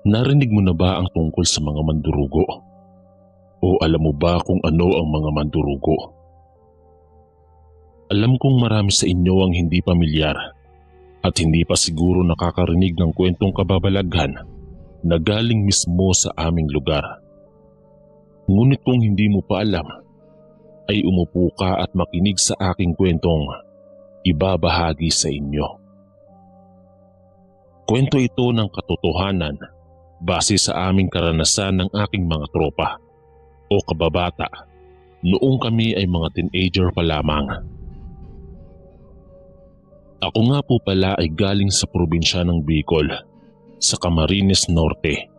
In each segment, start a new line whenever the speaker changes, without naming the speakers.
Narinig mo na ba ang tungkol sa mga mandurugo? O alam mo ba kung ano ang mga mandurugo? Alam kong marami sa inyo ang hindi pamilyar at hindi pa siguro nakakarinig ng kwentong kababalaghan na galing mismo sa aming lugar. Ngunit kung hindi mo pa alam, ay umupo ka at makinig sa aking kwentong ibabahagi sa inyo. Kwento ito ng katotohanan base sa aming karanasan ng aking mga tropa o kababata noong kami ay mga teenager pa lamang. Ako nga po pala ay galing sa probinsya ng Bicol, sa Camarines Norte.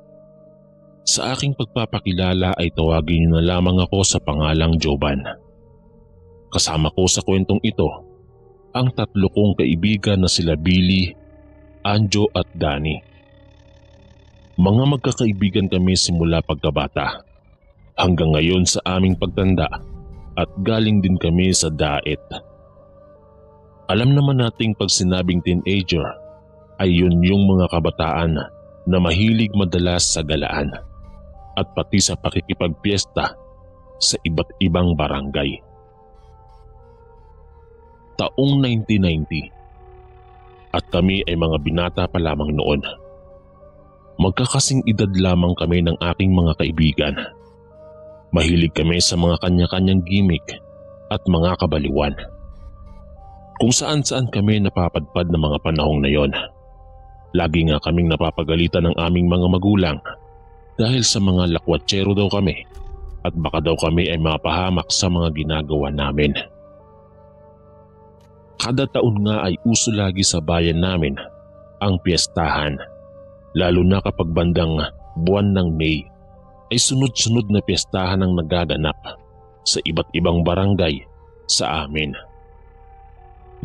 Sa aking pagpapakilala ay tawagin niyo na lamang ako sa pangalang Joban. Kasama ko sa kwentong ito ang tatlo kong kaibigan na sila Billy, Anjo at Danny. Mga magkakaibigan kami simula pagkabata hanggang ngayon sa aming pagtanda at galing din kami sa daet. Alam naman nating pag sinabing teenager ay yun yung mga kabataan na mahilig madalas sa galaan at pati sa pakikipagpiesta sa iba't ibang barangay. Taong 1990 at kami ay mga binata pa lamang noon. Magkakasing edad lamang kami ng aking mga kaibigan. Mahilig kami sa mga kanya-kanyang gimmick at mga kabaliwan. Kung saan-saan kami napapadpad ng mga panahong na yon. Lagi nga kaming napapagalitan ng aming mga magulang dahil sa mga lakwatsero daw kami at baka daw kami ay mapahamak sa mga ginagawa namin. Kada taon nga ay uso lagi sa bayan namin ang piyestahan, lalo na kapag bandang buwan ng May ay sunod-sunod na piyestahan ang nagaganap sa iba't ibang barangay sa amin.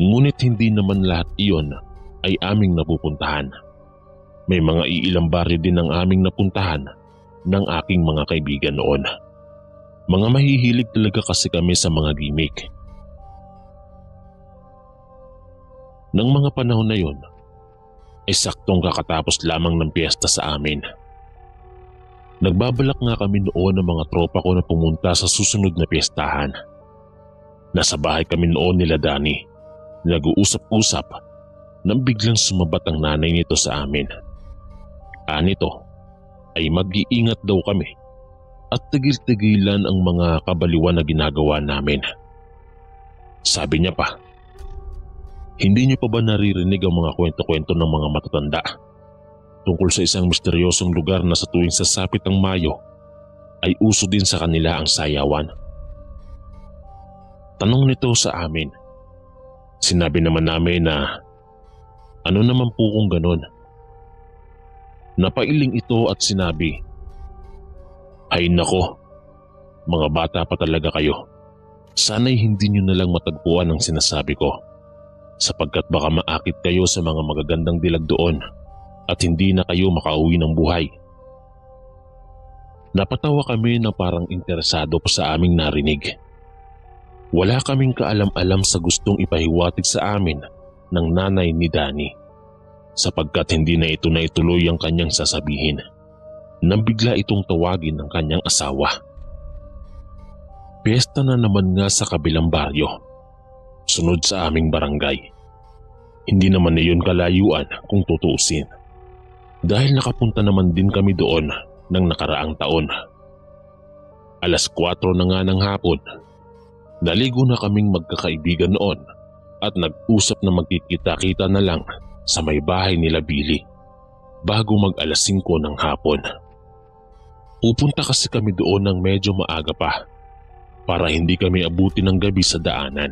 Ngunit hindi naman lahat iyon ay aming napupuntahan. May mga iilang baryo din ang aming napuntahan ng aking mga kaibigan noon. Mga mahihilig talaga kasi kami sa mga gimmick. Nang mga panahon na yon, ay saktong kakatapos lamang ng piyesta sa amin. Nagbabalak nga kami noon ng mga tropa ko na pumunta sa susunod na piyestahan. Nasa bahay kami noon nila Danny. Nag-uusap-usap nang biglang sumabat ang nanay nito sa amin. Nito ay mag-iingat daw kami at tigil-tigilan ang mga kabaliwan na ginagawa namin. Sabi niya pa, hindi niyo pa ba naririnig ang mga kwento-kwento ng mga matatanda tungkol sa isang misteryosong lugar na sa tuwing sasapit ang Mayo ay uso din sa kanila ang sayawan? Tanong nito sa amin. Sinabi naman namin na ano naman po kung ganon. Napailing ito at sinabi, ay nako, mga bata pa talaga kayo. Sana'y hindi nyo nalang matagpuan ang sinasabi ko, sapagkat baka maakit kayo sa mga magagandang dilag doon at hindi na kayo makauwi ng buhay. Napatawa kami na parang interesado pa sa aming narinig. Wala kaming kaalam-alam sa gustong ipahiwatig sa amin ng nanay ni Danny, sapagkat hindi na ito naituloy ang kanyang sasabihin nang bigla itong tawagin ng kanyang asawa. Piyesta na naman nga sa kabilang baryo, sunod sa aming barangay. Hindi naman na yun kalayuan kung tutuusin, dahil nakapunta naman din kami doon ng nakaraang taon. 4:00 na nga ng hapon. Naligo na kaming magkakaibigan noon at nag-usap na magkikita-kita na lang sa may bahay nila Billy bago mag-5 ng hapon. Pupunta kasi kami doon ng medyo maaga pa para hindi kami abutin ng gabi sa daanan.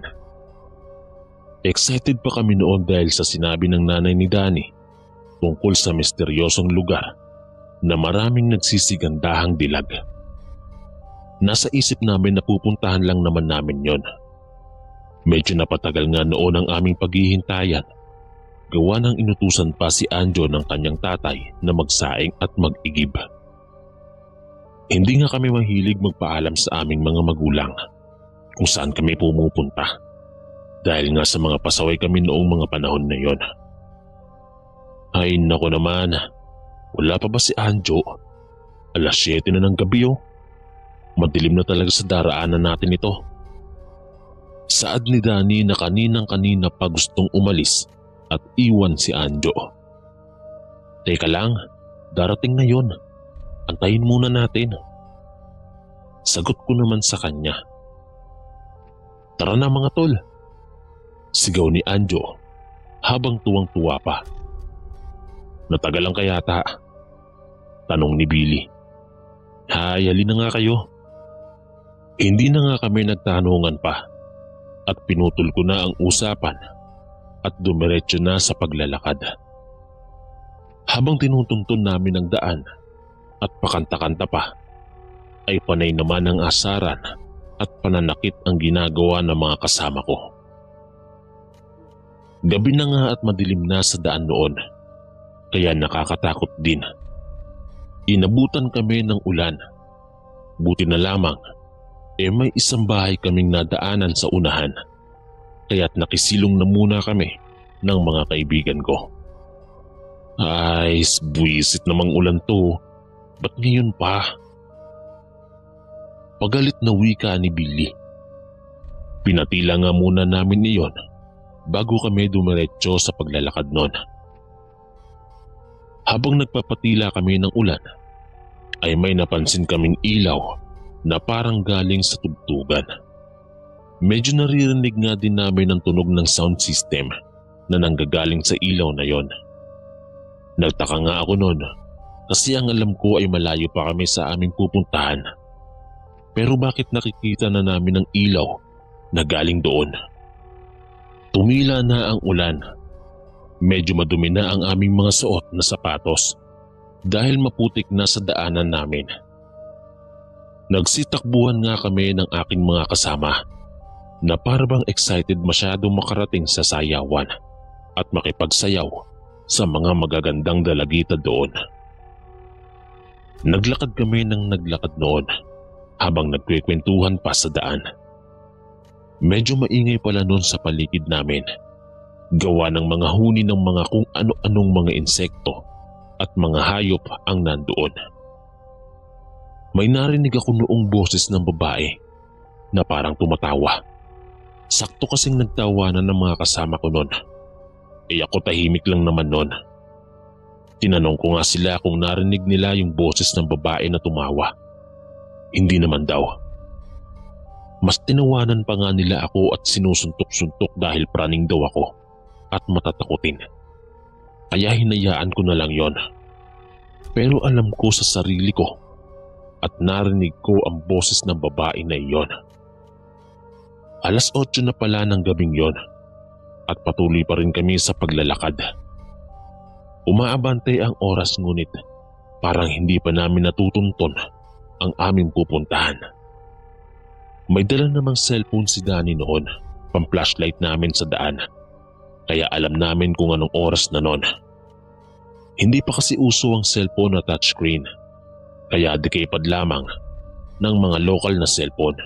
Excited pa kami noon dahil sa sinabi ng nanay ni Danny tungkol sa misteryosong lugar na maraming nagsisigandahang dilag. Nasa isip namin na pupuntahan lang naman namin yon. Medyo napatagal nga noon ang aming paghihintayan. Gawa ng inutusan pa si Anjo ng kanyang tatay na magsaing at mag-igib. Hindi nga kami mahilig magpaalam sa aming mga magulang kung saan kami pumupunta. Dahil nga sa mga pasaway kami noong mga panahon na yon. Ay nako naman, Wala pa ba si Anjo? 7:00 na ng gabi oh. Madilim na talaga sa daraanan natin ito. Saad ni Danny na kaninang-kanina pa gustong umalis at iwan si Anjo. Teka lang, darating na yon. Antayin muna natin. Sagot ko naman sa kanya. Tara na mga tol. Sigaw ni Anjo habang tuwang-tuwa pa. Natagalan ka yata? Tanong ni Billy. Hay, halina nga kayo. Hindi na nga kami nagtanungan pa at pinutol ko na ang usapan at dumiretso na sa paglalakad. Habang tinutuntun namin ang daan at pakanta-kanta pa, ay panay naman ang asaran at pananakit ang ginagawa ng mga kasama ko. Gabi na nga at madilim na sa daan noon, kaya nakakatakot din. Inabutan kami ng ulan. Buti na lamang, may isang bahay kaming nadaanan sa unahan, kaya't nakisilong na muna kami ng mga kaibigan ko. Ay, buwisit namang ulan to. Ba't ngayon pa? Pagalit na wika ni Billy. Pinatila nga muna namin iyon bago kami dumiretso sa paglalakad nun. Habang nagpapatila kami ng ulan, ay may napansin kaming ilaw na parang galing sa tugtugan. Medyo naririnig nga din namin ang tunog ng sound system na nanggagaling sa ilaw na yon. Nagtaka nga ako noon kasi ang alam ko ay malayo pa kami sa aming pupuntahan. Pero bakit nakikita na namin ang ilaw na galing doon? Tumila na ang ulan. Medyo madumi na ang aming mga suot na sapatos dahil maputik na sa daanan namin. Nagsitakbuhan nga kami ng aking mga kasama na parabang excited masyadong makarating sa sayawan at makipagsayaw sa mga magagandang dalagita doon. Naglakad kami ng naglakad noon habang nagkwekwentuhan pa sa daan. Medyo maingay pala noon sa paligid namin. Gawa ng mga huni ng mga kung ano-anong mga insekto at mga hayop ang nandoon. May narinig ako noong boses ng babae na parang tumatawa. Sakto kasing nagtawanan ng mga kasama ko noon. Ako tahimik lang naman noon. Tinanong ko nga sila kung narinig nila yung boses ng babae na tumawa. Hindi naman daw. Mas tinawanan pa nga nila ako at sinusuntok-suntok dahil praning daw ako at matatakutin. Kaya hinayaan ko na lang yon. Pero alam ko sa sarili ko at narinig ko ang boses ng babae na iyon. 8:00 na pala ng gabing yon at patuloy pa rin kami sa paglalakad. Umaabante ang oras ngunit parang hindi pa namin natutunton ang aming pupuntahan. May dala namang cellphone si Danny noon, pang-flashlight namin sa daan. Kaya alam namin kung anong oras na noon. Hindi pa kasi uso ang cellphone na touchscreen, kaya dekipad lamang ng mga local na cellphone.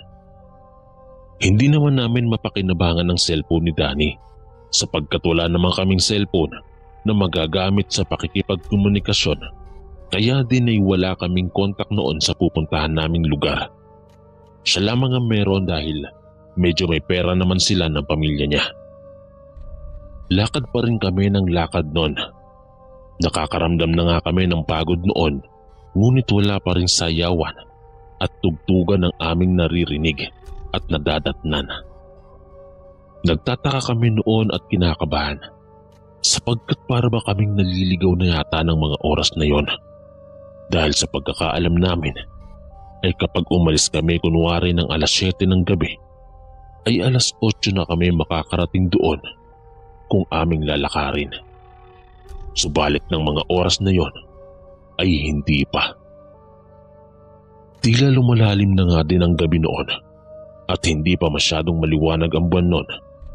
Hindi naman namin mapakinabangan ang cellphone ni Danny sapagkat wala naman kaming cellphone na magagamit sa pakikipagkomunikasyon, kaya din ay wala kaming kontak noon sa pupuntahan naming lugar. Siya lamang ang meron dahil medyo may pera naman sila ng pamilya niya. Lakad pa rin kami ng lakad noon. Nakakaramdam na nga kami ng pagod noon, ngunit wala pa rin sayawan at tugtugan ng aming naririnig at nadadatnan. Nagtataka kami noon at kinakabahan sapagkat para ba kaming naliligaw na yata ng mga oras na yon. Dahil sa pagkakaalam namin ay kapag umalis kami kunwari ng 7:00 ng gabi ay 8:00 na kami makakarating doon kung aming lalakarin. Subalit ng mga oras na yon ay hindi pa. Tila lumalalim na nga din ang gabi noon at hindi pa masyadong maliwanag ang buwan noon,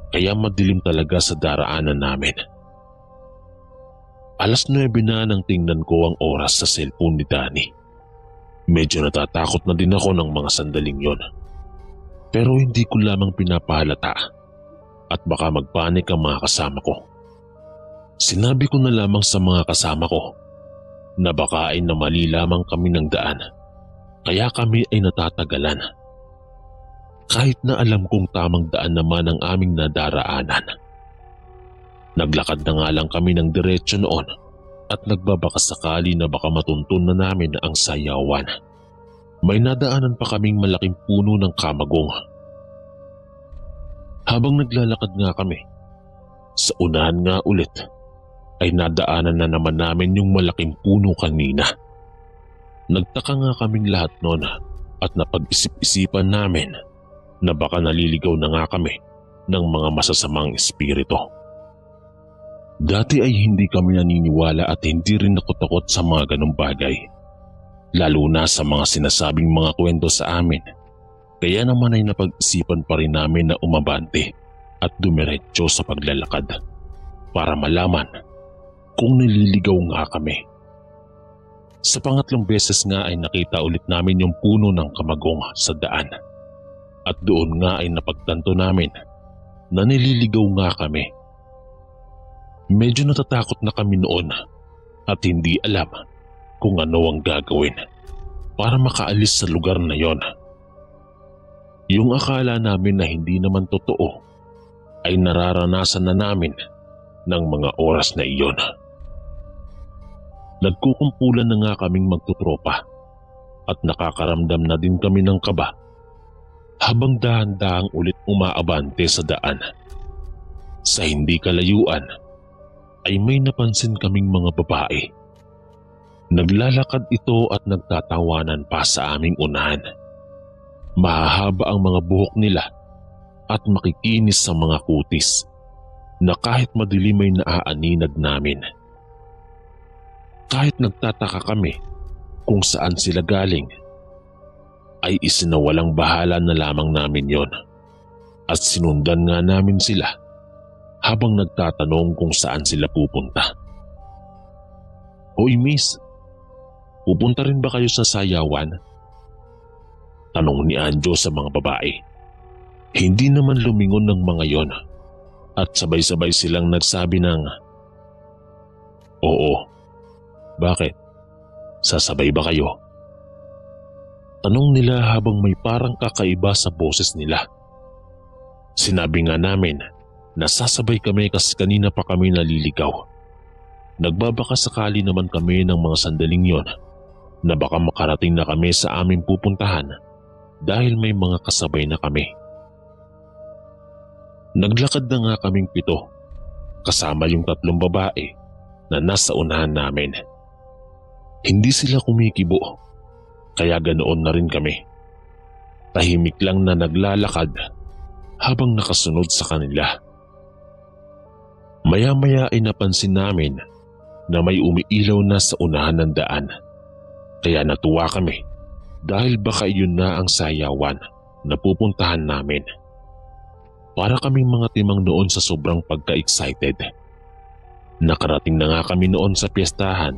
kaya madilim talaga sa daraanan namin. 9:00 na nang tingnan ko ang oras sa cellphone ni Danny. Medyo natatakot na din ako ng mga sandaling yon. Pero hindi ko lamang pinapahalata at baka magpanik ang mga kasama ko. Sinabi ko na lamang sa mga kasama ko na baka ay namali lamang kami ng daan kaya kami ay natatagalan. Kahit na alam kong tamang daan naman ang aming nadaraanan. Naglakad na nga lang kami ng diretsyo noon at nagbabaka sakali na baka matuntun na namin ang sayawan. May nadaanan pa kaming malaking puno ng kamagong. Habang naglalakad nga kami, sa unahan nga ulit ay nadaanan na naman namin yung malaking puno kanina. Nagtaka nga kaming lahat noon at napag-isip-isipan namin na baka naliligaw na nga kami ng mga masasamang espiritu. Dati ay hindi kami naniniwala at hindi rin ako takot sa mga ganong bagay. Lalo na sa mga sinasabing mga kwento sa amin. Kaya naman ay napag-isipan pa rin namin na umabante at dumiretso sa paglalakad para malaman kung nililigaw nga kami. Sa pangatlong beses nga ay nakita ulit namin yung puno ng kamagong sa daan. At doon nga ay napagtanto namin na nililigaw nga kami. Medyo natatakot na kami noon at hindi alam kung ano ang gagawin para makaalis sa lugar na yon. Yung akala namin na hindi naman totoo ay nararanasan na namin ng mga oras na iyon. Nagkukumpulan na nga kaming magtutropa at nakakaramdam na din kami ng kaba habang dahan-dahang ulit umaabante sa daan. Sa hindi kalayuan ay may napansin kaming mga babae. Naglalakad ito at nagtatawanan pa sa aming unahan. Mahahaba ang mga buhok nila at makikinis sa mga kutis na kahit madilim ay naaaninag namin. Kahit nagtataka kami kung saan sila galing, ay isinawalang bahala na lamang namin yon at sinundan nga namin sila habang nagtatanong kung saan sila pupunta. "Hoy miss, pupunta rin ba kayo sa sayawan?" Tanong ni Anjo sa mga babae. Hindi naman lumingon ng mga yon at sabay-sabay silang nagsabi ng, "Oo, bakit? Sasabay ba kayo?" Tanong nila habang may parang kakaiba sa boses nila. Sinabi nga namin na sasabay kami kasi kanina pa kami naliligaw. Nagbabaka sakali naman kami ng mga sandaling yon na baka makarating na kami sa aming pupuntahan dahil may mga kasabay na kami. Naglakad na nga kaming 7 kasama yung 3 babae na nasa unahan namin. Hindi sila kumikibo kaya ganoon na rin kami. Tahimik lang na naglalakad habang nakasunod sa kanila. Maya-maya ay napansin namin na may umiilaw na sa unahan ng daan. Kaya natuwa kami dahil baka iyon na ang sayawan na pupuntahan namin. Para kaming mga timang noon sa sobrang pagka-excited. Nakarating na nga kami noon sa piyestahan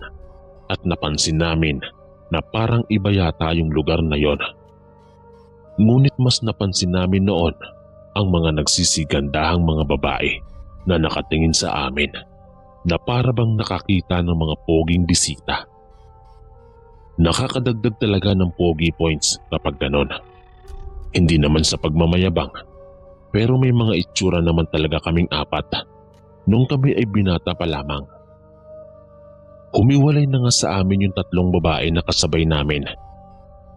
at napansin namin na parang iba yata yung lugar na yon. Ngunit mas napansin namin noon ang mga nagsisigandahang mga babae na nakatingin sa amin na para bang nakakita ng mga poging bisita. Nakakadagdag talaga ng pogi points kapag ganon. Hindi naman sa pagmamayabang, pero may mga itsura naman talaga kaming 4 nung kami ay binata pa lamang. Humiwalay na nga sa amin yung 3 babae na kasabay namin.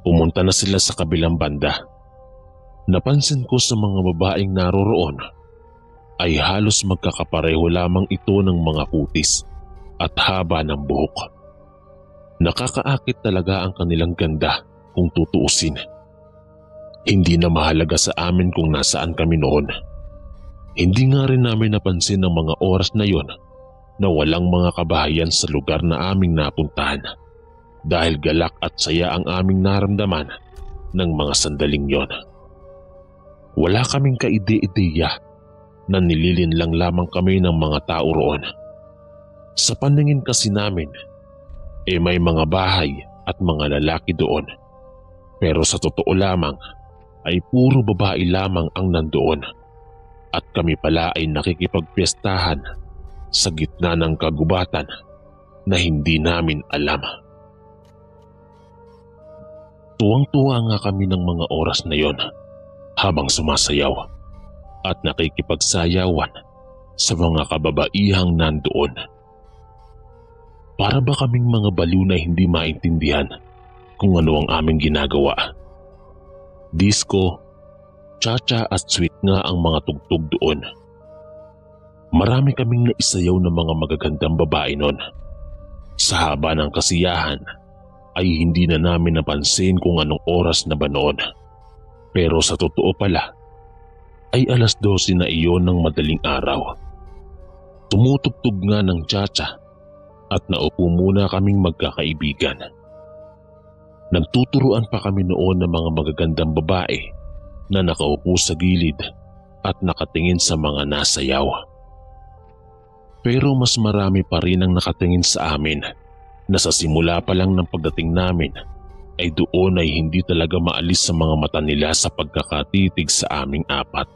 Pumunta na sila sa kabilang banda. Napansin ko sa mga babaeng naroroon ay halos magkakapareho lamang ito ng mga kutis at haba ng buhok. Nakakaakit talaga ang kanilang ganda kung tutuusin. Hindi na mahalaga sa amin kung nasaan kami noon. Hindi nga rin namin napansin ng mga oras na yon na walang mga kabahayan sa lugar na aming napuntahan dahil galak at saya ang aming naramdaman ng mga sandaling yon. Wala kaming kaide-ideya na nililin lang lamang kami ng mga tao roon. Sa paningin kasi namin, may mga bahay at mga lalaki doon. Pero sa totoo lamang ay puro babae lamang ang nandoon. At kami pala ay nakikipagpiestahan sa gitna ng kagubatan na hindi namin alam. Tuwang-tuwa nga kami ng mga oras na yon habang sumasayaw at nakikipagsayawan sa mga kababaihang nandoon. Para ba kaming mga baliw na hindi maintindihan kung ano ang aming ginagawa? Disco, cha-cha at sweet nga ang mga tugtog doon. Marami kaming naisayaw ng mga magagandang babae noon. Sa haba ng kasiyahan ay hindi na namin napansin kung anong oras na ba noon. Pero sa totoo pala ay 12:00 na iyon ng madaling araw. Tumutugtog nga ng cha-cha at naupo muna kaming magkakaibigan. Nagtuturuan pa kami noon ng mga magagandang babae na nakaupo sa gilid at nakatingin sa mga nasayaw. Pero mas marami pa rin ang nakatingin sa amin na sa simula pa lang ng pagdating namin ay doon ay hindi talaga maalis sa mga mata nila sa pagkakatitig sa aming apat.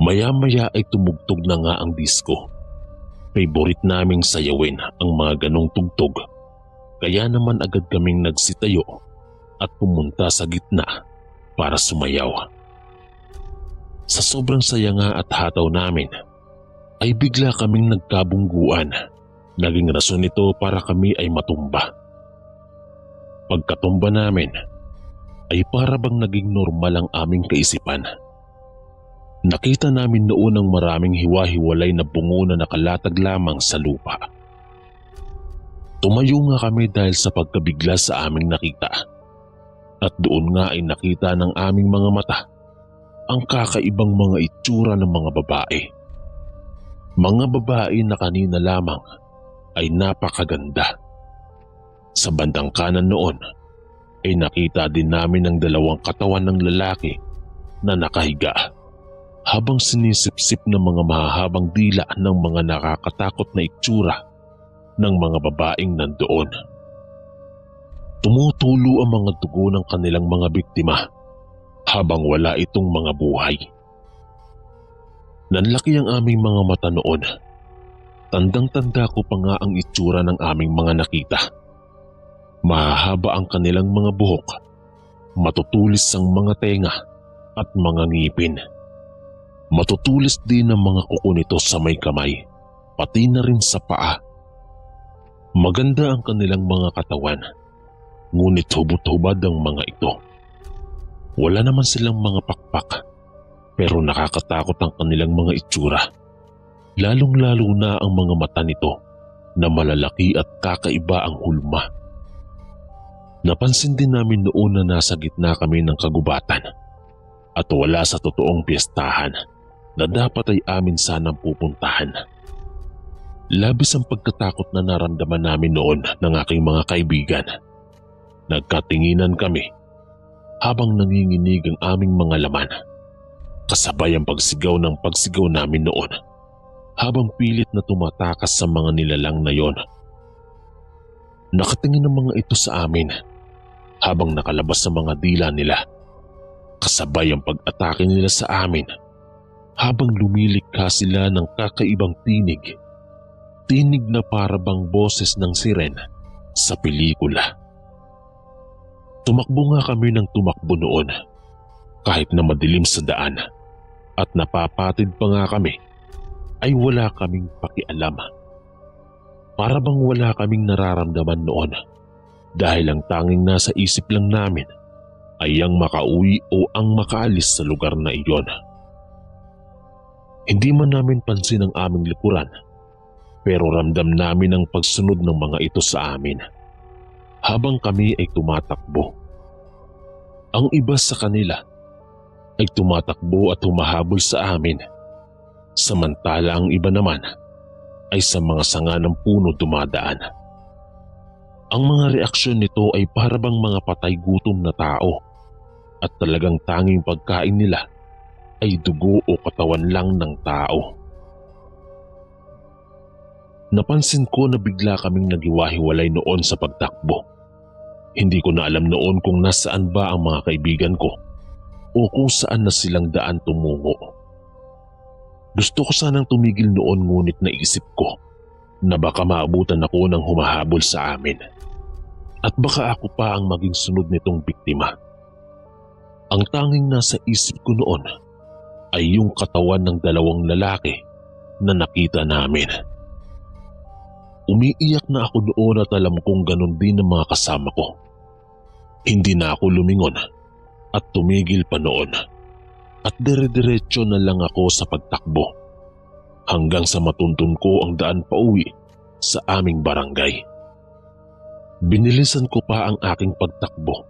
Maya-maya ay tumugtog na nga ang disco. Favorite naming sayawin ang mga ganong tugtog, kaya naman agad kaming nagsitayo at pumunta sa gitna para sumayaw. Sa sobrang saya nga at hataw namin ay bigla kaming nagkabungguan. Naging rason ito para kami ay matumba. Pagkatumba namin ay para bang naging normal ang aming kaisipan. Nakita namin noon ang maraming hiwa-hiwalay na bungo na nakalatag lamang sa lupa. Tumayo nga kami dahil sa pagkabigla sa aming nakita. At doon nga ay nakita ng aming mga mata ang kakaibang mga itsura ng mga babae. Mga babae na kanina lamang ay napakaganda. Sa bandang kanan noon ay nakita din namin ang 2 katawan ng lalaki na nakahiga habang sinisipsip ng mga mahahabang dila ng mga nakakatakot na itsura ng mga babaeng nandoon. Tumutulo ang mga dugo ng kanilang mga biktima habang wala itong mga buhay. Nanlaki ang aming mga mata noon. Tandang-tanda ko pa nga ang itsura ng aming mga nakita. Mahahaba ang kanilang mga buhok, matutulis ang mga tenga at mga ngipin. Matutulis din ang mga kuko nito sa may kamay, pati na rin sa paa. Maganda ang kanilang mga katawan, ngunit hubot-hubad ang mga ito. Wala naman silang mga pakpak, pero nakakatakot ang kanilang mga itsura. Lalong-lalo na ang mga mata nito na malalaki at kakaiba ang hulma. Napansin din namin noon na nasa gitna kami ng kagubatan at wala sa totoong piyestahan na dapat ay amin sanang pupuntahan. Labis ang pagkatakot na naramdaman namin noon ng aking mga kaibigan. Nagkatinginan kami habang nanginginig ang aming mga laman. Kasabay ang pagsigaw ng pagsigaw namin noon habang pilit na tumatakas sa mga nilalang na yon. Nakatingin ang mga ito sa amin habang nakalabas sa mga dila nila. Kasabay ang pag-atake nila sa amin habang lumilikha sila ng kakaibang tinig. Tinig na para bang boses ng siren sa pelikula. Tumakbo nga kami ng tumakbo noon kahit na madilim sa daan at napapatid pa nga kami ay wala kaming pakialam. Para bang wala kaming nararamdaman noon dahil ang tanging nasa isip lang namin ay ang makauwi o ang makaalis sa lugar na iyon. Hindi man namin pansin ang aming likuran, pero ramdam namin ang pagsunod ng mga ito sa amin habang kami ay tumatakbo. Ang iba sa kanila ay tumatakbo at humahabol sa amin, samantala ang iba naman ay sa mga sanga ng puno dumadaan. Ang mga reaksyon nito ay parabang mga patay gutom na tao at talagang tanging pagkain nila ay dugo o katawan lang ng tao. Napansin ko na bigla kaming naghiwa-hiwalay noon sa pagtakbo. Hindi ko na alam noon kung nasaan ba ang mga kaibigan ko o kung saan na silang daan tumungo. Gusto ko sanang tumigil noon ngunit naisip ko na baka maabutan ako ng humahabol sa amin at baka ako pa ang maging sunod nitong biktima. Ang tanging nasa isip ko noon ay yung katawan ng dalawang lalaki na nakita namin. Umiiyak na ako noon at alam kong ganun din ang mga kasama ko. Hindi na ako lumingon at tumigil pa noon at dire-diretso na lang ako sa pagtakbo hanggang sa matuntun ko ang daan pauwi sa aming barangay. Binilisan ko pa ang aking pagtakbo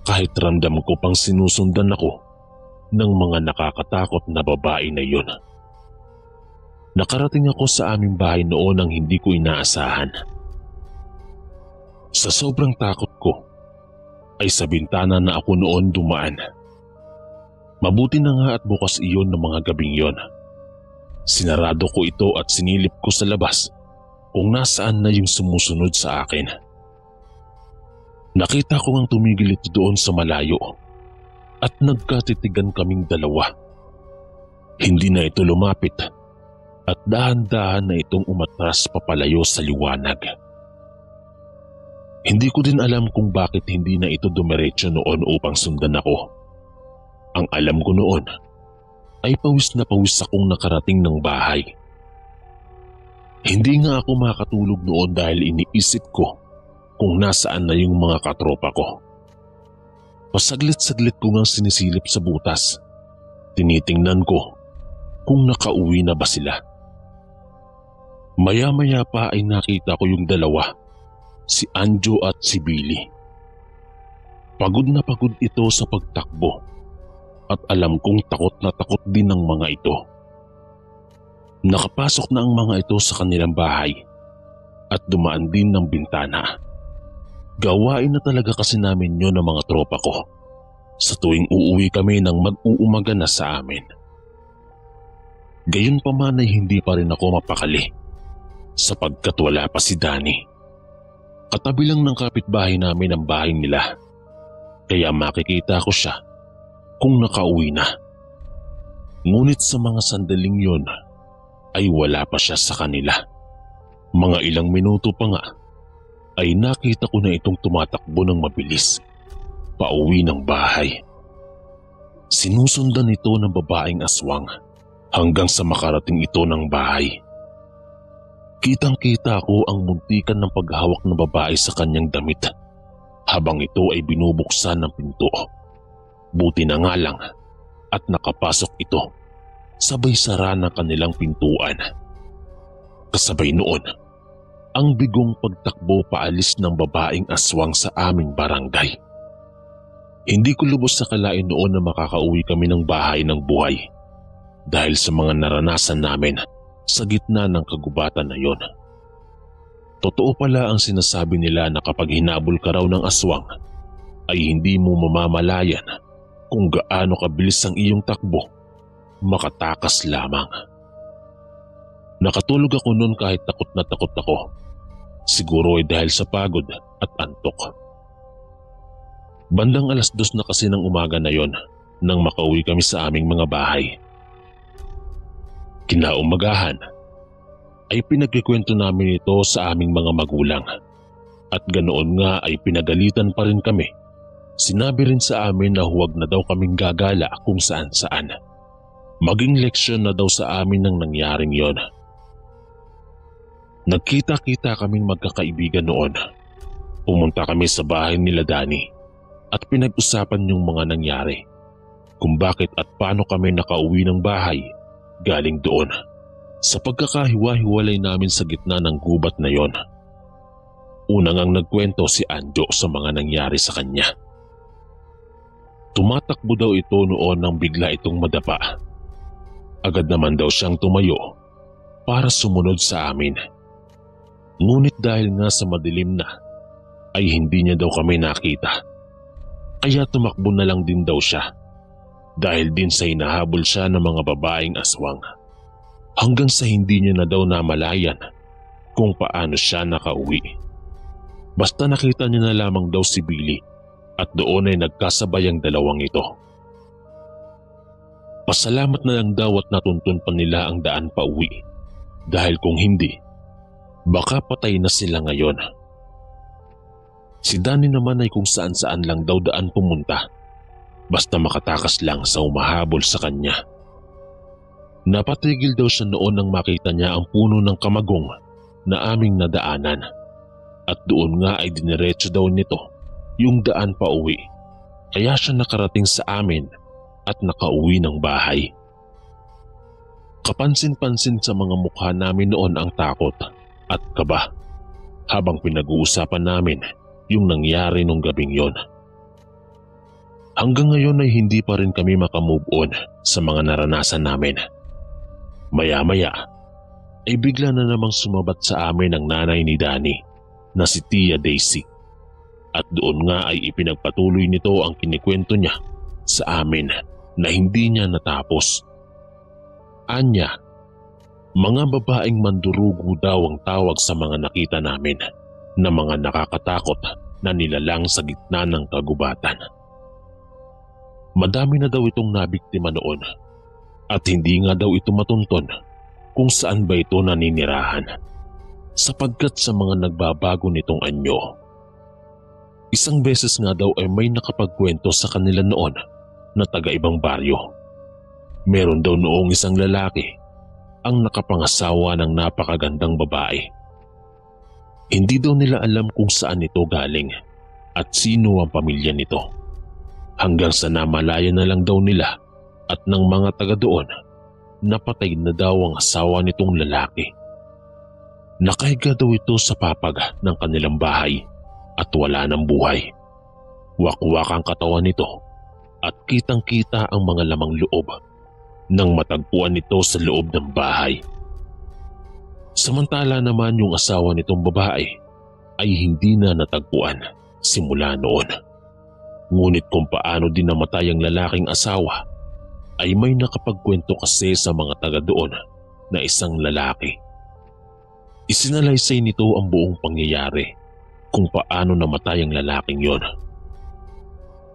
kahit ramdam ko pang sinusundan ako ng mga nakakatakot na babae na yun. Nakarating ako sa aming bahay noon nang hindi ko inaasahan. Sa sobrang takot ko ay sa bintana na ako noon dumaan. Mabuti na nga at bukas iyon ng mga gabing yon. Sinarado ko ito at sinilip ko sa labas kung nasaan na yung sumusunod sa akin. Nakita ko ang tumigil ito doon sa malayo at nagkatitigan kaming dalawa. Hindi na ito lumapit at dahan-dahan na itong umatras papalayo sa liwanag. Hindi ko din alam kung bakit hindi na ito dumiretso noon upang sundan ako. Ang alam ko noon ay pawis na pawis akong nakarating ng bahay. Hindi nga ako makatulog noon dahil iniisip ko kung nasaan na yung mga katropa ko. Pasaglit-saglit ko ngang sinisilip sa butas. Tinitingnan ko kung nakauwi na ba sila. Maya-maya pa ay nakita ko yung dalawa, si Anjo at si Billy. Pagod na pagod ito sa pagtakbo at alam kong takot na takot din ng mga ito. Nakapasok na ang mga ito sa kanilang bahay at dumaan din ng bintana. Gawain na talaga kasi namin yun ng mga tropa ko sa tuwing uuwi kami ng mag-uumaga na sa amin. Gayunpaman ay hindi pa rin ako mapakali sapagkat wala pa si Danny. Katabi lang ng kapitbahay namin ang bahay nila, kaya makikita ko siya kung nakauwi na. Ngunit sa mga sandaling yon ay wala pa siya sa kanila. Mga ilang minuto pa nga ay nakita ko na itong tumatakbo ng mabilis pauwi ng bahay. Sinusundan ito ng babaeng aswang hanggang sa makarating ito ng bahay. Kitang-kita ko ang muntikan ng paghawak ng babae sa kanyang damit habang ito ay binubuksan ng pinto. Buti na nga lang at nakapasok ito sabay sara ng kanilang pintuan. Kasabay noon ang bigong pagtakbo paalis ng babaeng aswang sa aming barangay. Hindi ko lubos nakalain noon na makakauwi kami ng bahay ng buhay dahil sa mga naranasan namin sa gitna ng kagubatan na yon. Totoo pala ang sinasabi nila na kapag hinabol ka raw ng aswang ay hindi mo mamamalayan kung gaano kabilis ang iyong takbo, makatakas lamang. Nakatulog ako noon kahit takot na takot ako. Siguro ay dahil sa pagod at antok. Bandang 2:00 na kasi ng umaga na yon nang makauwi kami sa aming mga bahay. Kinaumagahan ay pinagkikwento namin ito sa aming mga magulang at ganoon nga ay pinagalitan pa rin kami. Sinabi rin sa amin na huwag na daw kaming gagala kung saan-saan. Maging leksyon na daw sa amin ng nangyaring yon. Nagkita-kita kaming magkakaibigan noon. Pumunta kami sa bahay nila Danny at pinag-usapan yung mga nangyari, kung bakit at paano kami nakauwi ng bahay galing doon sa pagkakahiwa-hiwalay namin sa gitna ng gubat na yon. Unang ang nagkwento si Anjo sa mga nangyari sa kanya. Tumatakbo daw ito noon nang bigla itong madapa. Agad naman daw siyang tumayo para sumunod sa amin. Ngunit dahil nga sa madilim na ay hindi niya daw kami nakita. Kaya tumakbo na lang din daw siya dahil din sa hinahabol siya ng mga babaeng aswang. Hanggang sa hindi niya na daw namalayan kung paano siya nakauwi. Basta nakita niya na lamang daw si Billy at doon ay nagkasabay ang dalawang ito. Pasalamat na lang daw at natuntun pa nila ang daan pauwi dahil kung hindi Baka patay na sila ngayon. Si Danny naman ay kung saan-saan lang daw daan pumunta, basta makatakas lang sa humahabol sa kanya. Napatigil daw siya noon nang makita niya ang puno ng kamagong na aming nadaanan, at doon nga ay diniretso daw nito yung daan pa uwi, kaya siya nakarating sa amin at nakauwi ng bahay. Kapansin-pansin sa mga mukha namin noon ang takot at kaba habang pinag-uusapan namin yung nangyari nung gabing yon. Hanggang ngayon ay hindi pa rin kami makamove on sa mga naranasan namin. Maya-maya ay bigla na namang sumabat sa amin ang nanay ni Danny na si Tia Daisy, at doon nga ay ipinagpatuloy nito ang kinikwento niya sa amin na hindi niya natapos. Anya, mga babaeng mandurugo daw ang tawag sa mga nakita namin na mga nakakatakot na nilalang sa gitna ng kagubatan. Madami na daw itong nabiktima noon at hindi nga daw ito matunton kung saan ba ito naninirahan, sapagkat sa mga nagbabago nitong anyo. Isang beses nga daw ay may nakapagkwento sa kanila noon na taga-ibang baryo. Meron daw noong isang lalaki ang nakapangasawa ng napakagandang babae. Hindi daw nila alam kung saan ito galing at sino ang pamilya nito, hanggang sa namalaya na lang daw nila at ng mga taga doon napatay na daw ang asawa nitong lalaki. Nakahiga daw ito sa papag ng kanilang bahay at wala ng buhay. Wakwak ang katawan nito at kitang-kita ang mga lamang loob nang matagpuan nito sa loob ng bahay. Samantala naman yung asawa nitong babae ay hindi na natagpuan simula noon. Ngunit kung paano din namatay ang lalaking asawa ay may nakapagkwento kasi sa mga taga doon na isang lalaki. Isinalaysay nito ang buong pangyayari kung paano namatay ang lalaking yon.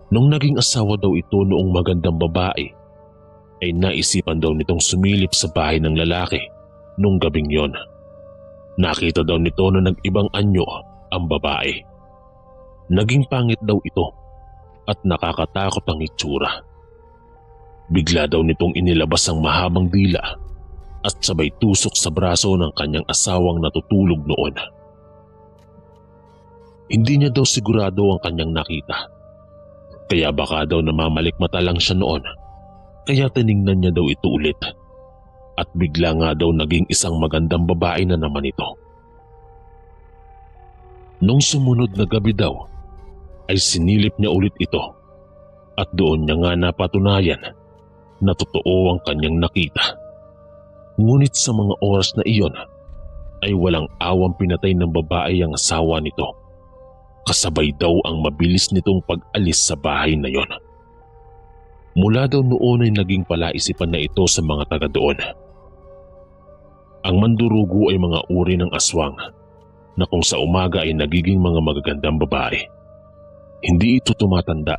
Nung naging asawa daw ito noong magandang babae, ay naisipan daw nitong sumilip sa bahay ng lalaki nung gabing yon. Nakita daw nito na nag-ibang anyo ang babae. Naging pangit daw ito at nakakatakot ang itsura. Bigla daw nitong inilabas ang mahabang dila at sabay tusok sa braso ng kanyang asawang natutulog noon. Hindi niya daw sigurado ang kanyang nakita, kaya baka daw namamalikmata lang siya noon, kaya tiningnan niya daw ito ulit at bigla nga daw naging isang magandang babae na naman ito. Nung sumunod na gabi daw ay sinilip niya ulit ito at doon niya nga napatunayan na totoo ang kanyang nakita. Ngunit sa mga oras na iyon ay walang awang pinatay ng babae ang asawa nito. Kasabay daw ang mabilis nitong pag-alis sa bahay na yon. Mula daw noon ay naging palaisipan na ito sa mga taga doon. Ang mandurugo ay mga uri ng aswang na kung sa umaga ay nagiging mga magagandang babae. Hindi ito tumatanda.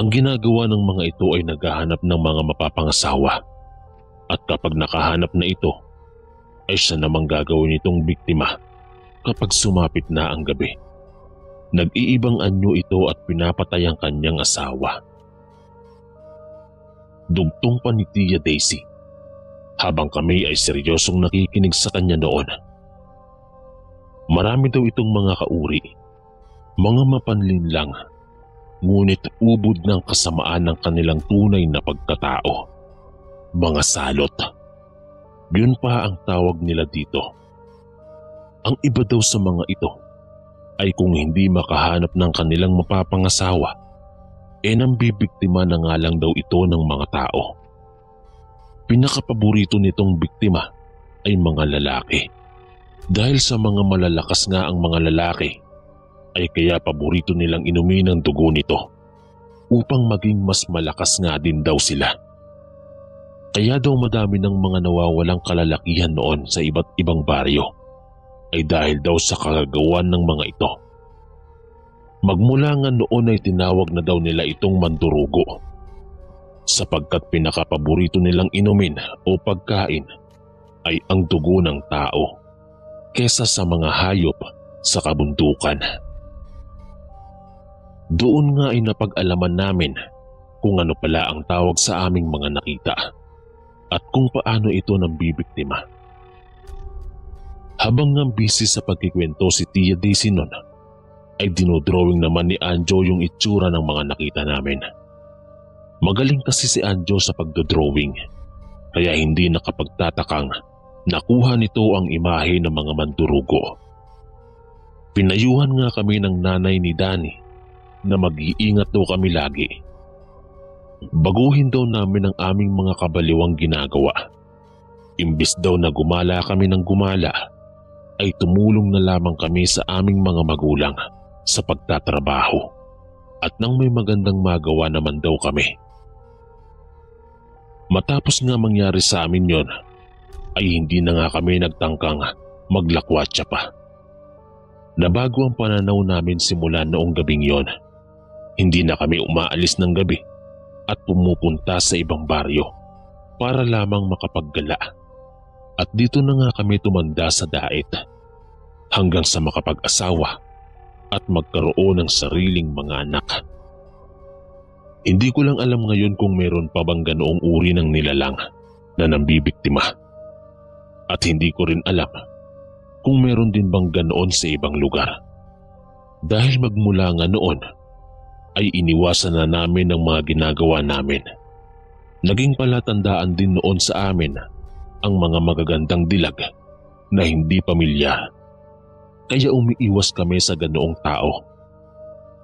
Ang ginagawa ng mga ito ay naghahanap ng mga mapapangasawa, at kapag nakahanap na ito ay siya namang gagawin itong biktima kapag sumapit na ang gabi. Nag-iibang anyo ito at pinapatay ang kanyang asawa. Dugtong pa ni Tia Daisy habang kami ay seryosong nakikinig sa kanya noon. Marami daw itong mga kauri, mga mapanlinlang, ngunit ubod ng kasamaan ng kanilang tunay na pagkatao. Mga salot. Yun pa ang tawag nila dito. Ang iba daw sa mga ito ay kung hindi makahanap ng kanilang mapapangasawa, nang bibiktima na nga lang daw ito ng mga tao. Pinakapaborito nitong biktima ay mga lalaki. Dahil sa mga malalakas nga ang mga lalaki, ay kaya paborito nilang inumin ang dugo nito upang maging mas malakas nga din daw sila. Kaya daw madami ng mga nawawalang kalalakihan noon sa iba't ibang baryo ay dahil daw sa kagagawan ng mga ito. Magmula nga noon ay tinawag na daw nila itong mandurugo, sapagkat pinakapaborito nilang inumin o pagkain ay ang dugo ng tao. kesa sa mga hayop sa kabundukan. Doon nga ay napag-alaman namin kung ano pala ang tawag sa aming mga nakita at kung paano ito nambibiktima. Habang nga busy sa pagkikwento si Tia Daisy nun, ay dinodrawing naman ni Anjo yung itsura ng mga nakita namin. Magaling kasi si Anjo sa pagdodrawing, kaya hindi nakapagtatakang nakuha nito ang imahe ng mga mandurugo. Pinayuhan nga kami ng nanay ni Danny na mag-iingat daw kami lagi. Baguhin daw namin ang aming mga kabaliwang ginagawa. Imbis daw na gumala kami ng gumala, ay tumulong na lamang kami sa aming mga magulang sa pagtatrabaho at nang may magandang magawa naman daw kami. Matapos nga mangyari sa amin yon, ay hindi na nga kami nagtangkang maglakwatsa pa. Nabago ang pananaw namin simula noong gabing yon. Hindi na kami umaalis ng gabi at pumupunta sa ibang baryo para lamang makapaggala. At dito na nga kami tumanda sa dait hanggang sa makapag-asawa at magkaroon ng sariling mga anak. Hindi ko lang alam ngayon kung meron pa bang ganoong uri ng nilalang na nambibiktima. At hindi ko rin alam kung meron din bang ganoon sa ibang lugar. Dahil magmula nga noon ay iniwasan na namin ang mga ginagawa namin. Naging palatandaan din noon sa amin ang mga magagandang dilag na hindi pamilyar. Kaya umiiwas kami sa ganoong tao.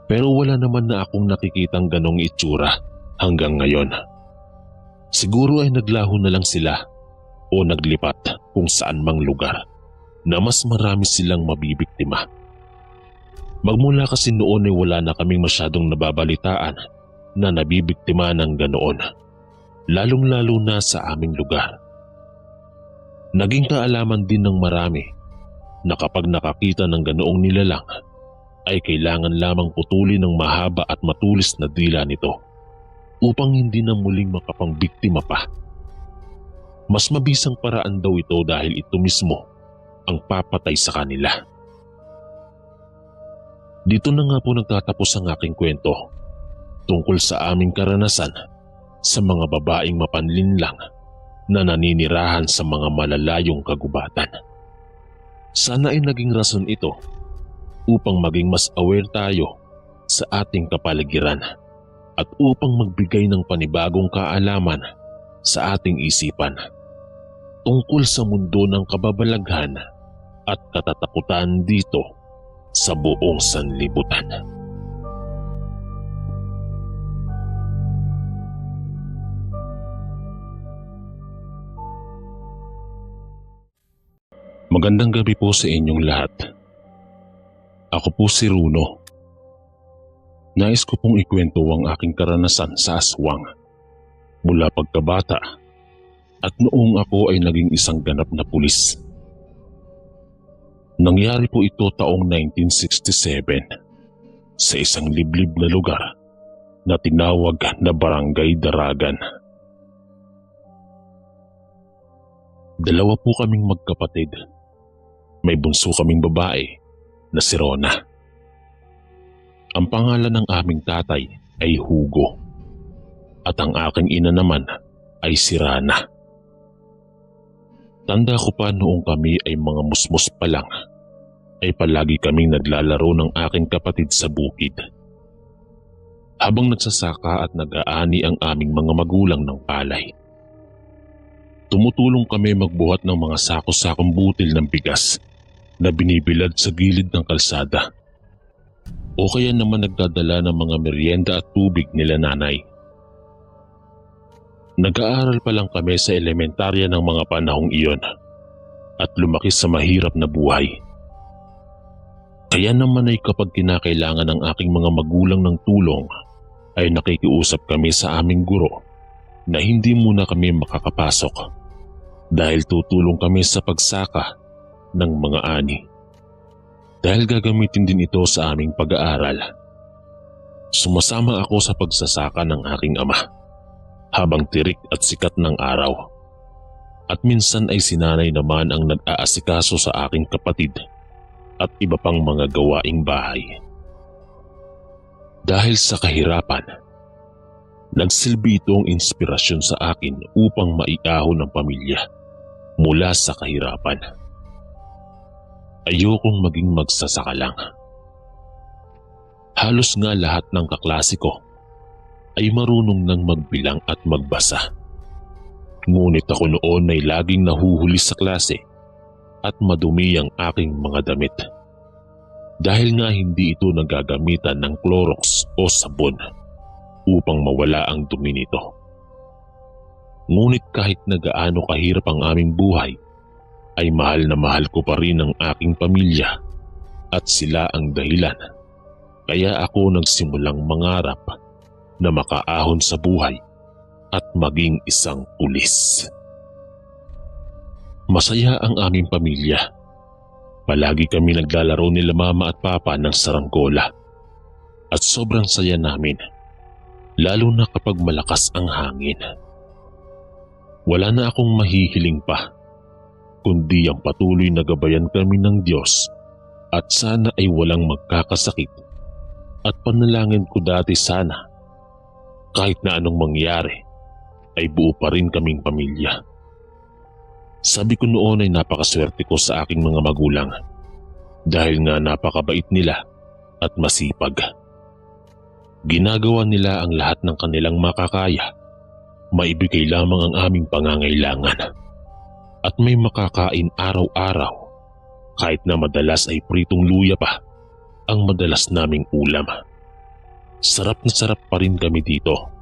Pero wala naman na akong nakikitang ganong itsura hanggang ngayon. Siguro ay naglaho na lang sila o naglipat kung saan mang lugar na mas marami silang mabibiktima. Magmula kasi noon ay wala na kaming masyadong nababalitaan na nabibiktima ng ganoon, lalong-lalo na sa aming lugar. Naging kaalaman din ng marami na kapag nakakita ng ganoong nilalang ay kailangan lamang putulin ng mahaba at matulis na dila nito upang hindi na muling makapangbiktima pa. Mas mabisang paraan daw ito dahil ito mismo ang papatay sa kanila. Dito na nga po nagtatapos ang aking kwento tungkol sa aming karanasan sa mga babaeng mapanlinlang na naninirahan sa mga malalayong kagubatan. Sana ay naging rason ito upang maging mas aware tayo sa ating kapaligiran at upang magbigay ng panibagong kaalaman sa ating isipan tungkol sa mundo ng kababalaghan at katatakutan dito sa buong sanlibutan. Magandang gabi po sa inyong lahat. Ako po si Runo. Nais ko pong ikwento ang aking karanasan sa aswang mula pagkabata at noong ako ay naging isang ganap na pulis. Nangyari po ito taong 1967 sa isang liblib na lugar na tinawag na Barangay Daragan. Dalawa po kaming magkapatid. May bunso kaming babae na si Rona. Ang pangalan ng aming tatay ay Hugo at ang aking ina naman ay si Rana. Tanda ko pa noong kami ay mga musmos pa lang ay palagi kaming naglalaro ng aking kapatid sa bukid. Habang nagsasaka at nag-aani ang aming mga magulang ng palay. Tumutulong kami magbuhat ng mga sako-sakong butil ng bigas na binibilad sa gilid ng kalsada. O kaya naman nagdadala ng mga merienda at tubig nila nanay. Nag-aaral pa lang kami sa elementarya ng mga panahong iyon at lumaki sa mahirap na buhay. Kaya naman ay kapag kinakailangan ng aking mga magulang ng tulong ay nakikiusap kami sa aming guro na hindi muna kami makakapasok dahil tutulong kami sa pagsaka ng mga ani. Dahil gagamitin din ito sa aming pag-aaral. Sumasama ako sa pagsasaka ng aking ama habang tirik at sikat ng araw. At minsan ay si nanay naman ang nag-aasikaso sa aking kapatid at iba pang mga gawaing bahay. Dahil sa kahirapan, nagsilbi itong inspirasyon sa akin upang maiahon ang pamilya mula sa kahirapan. Ayokong maging magsasaka lang. Halos nga lahat ng kaklase ko ay marunong nang magbilang at magbasa. Ngunit ako noon ay laging nahuhuli sa klase at madumi ang aking mga damit. Dahil nga hindi ito nagagamitan ng Clorox o sabon upang mawala ang dumi nito. Ngunit kahit na gaano kahirap ang aming buhay, ay mahal na mahal ko pa rin ang aking pamilya at sila ang dahilan. Kaya ako nagsimulang mangarap na makaahon sa buhay at maging isang pulis. Masaya ang aming pamilya. Palagi kami naglalaro nila mama at papa ng saranggola. At sobrang saya namin, lalo na kapag malakas ang hangin. Wala na akong mahihiling pa, kundi ang patuloy na gabayan kami ng Diyos at sana ay walang magkakasakit. At panalangin ko dati sana, kahit na anong mangyari, ay buo pa rin kaming pamilya. Sabi ko noon ay napakaswerte ko sa aking mga magulang dahil nga napakabait nila at masipag. Ginagawa nila ang lahat ng kanilang makakaya, maibigay lamang ang aming pangangailangan. At may makakain araw-araw kahit na madalas ay pritong luya pa ang madalas naming ulam. Sarap na sarap pa rin kami dito.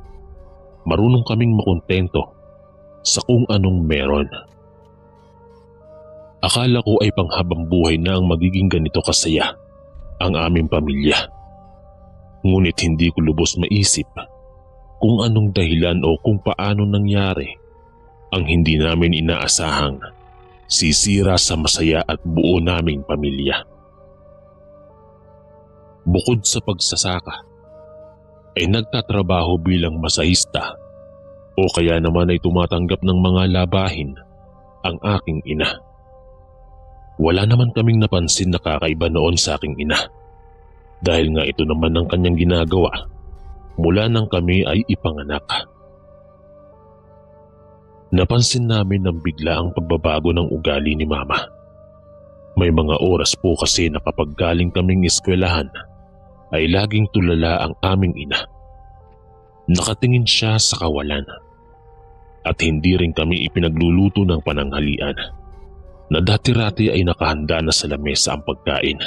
Marunong kaming makontento sa kung anong meron. Akala ko ay panghabang buhay na ang magiging ganito kasaya ang aming pamilya. Ngunit hindi ko lubos maisip kung anong dahilan o kung paano nangyari ang hindi namin inaasahang sisira sa masaya at buo naming pamilya. Bukod sa pagsasaka, ay nagtatrabaho bilang masahista o kaya naman ay tumatanggap ng mga labahin ang aking ina. Wala naman kaming napansin na kakaiba noon sa aking ina dahil nga ito naman ang kanyang ginagawa mula nang kami ay ipanganak. Napansin namin ng bigla ang pagbabago ng ugali ni mama. May mga oras po kasi na kapag galing kaming eskwelahan ay laging tulala ang aming ina. Nakatingin siya sa kawalan at hindi rin kami ipinagluluto ng pananghalian na dati-rati ay nakahanda na sa lamesa ang pagkain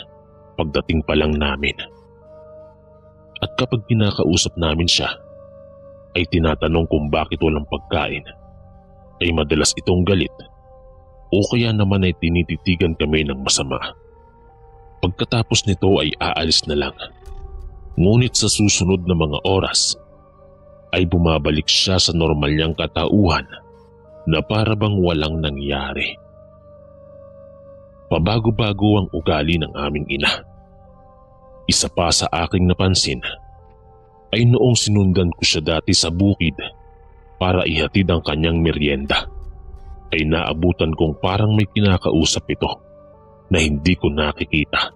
pagdating pa lang namin. At kapag kinakausap namin siya ay tinatanong kung bakit walang pagkain ay madalas itong galit o kaya naman ay tinititigan kami ng masama. Pagkatapos nito ay aalis na lang. Ngunit sa susunod na mga oras ay bumabalik siya sa normal niyang katauhan na para bang walang nangyari. Pabago-bago ang ugali ng aming ina. Isa pa sa aking napansin ay noong sinundan ko siya dati sa bukid para ihatid ang kanyang merienda ay naabutan kong parang may kinakausap ito na hindi ko nakikita.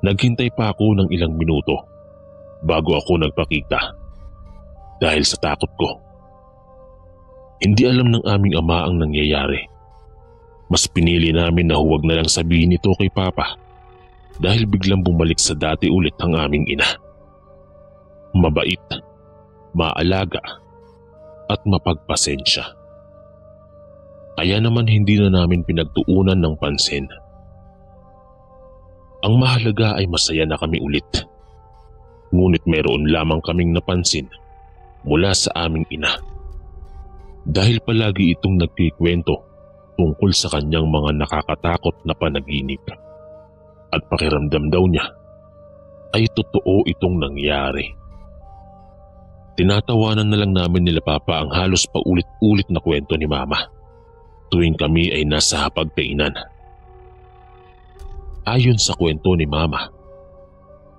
Naghintay pa ako ng ilang minuto bago ako nagpakita dahil sa takot ko. Hindi alam ng aming ama ang nangyayari. Mas pinili namin na huwag na lang sabihin ito kay Papa dahil biglang bumalik sa dati ulit ang aming ina. Mabait, maalaga at mapagpasensya. Kaya naman hindi na namin pinagtuunan ng pansin. Ang mahalaga ay masaya na kami ulit. Ngunit meron lamang kaming napansin mula sa aming ina. Dahil palagi itong nagkikwento tungkol sa kanyang mga nakakatakot na panaginip. At pakiramdam daw niya ay totoo itong nangyari. Tinatawanan na lang namin nila Papa ang halos paulit-ulit na kwento ni Mama tuwing kami ay nasa hapagkainan. Ayon sa kwento ni Mama,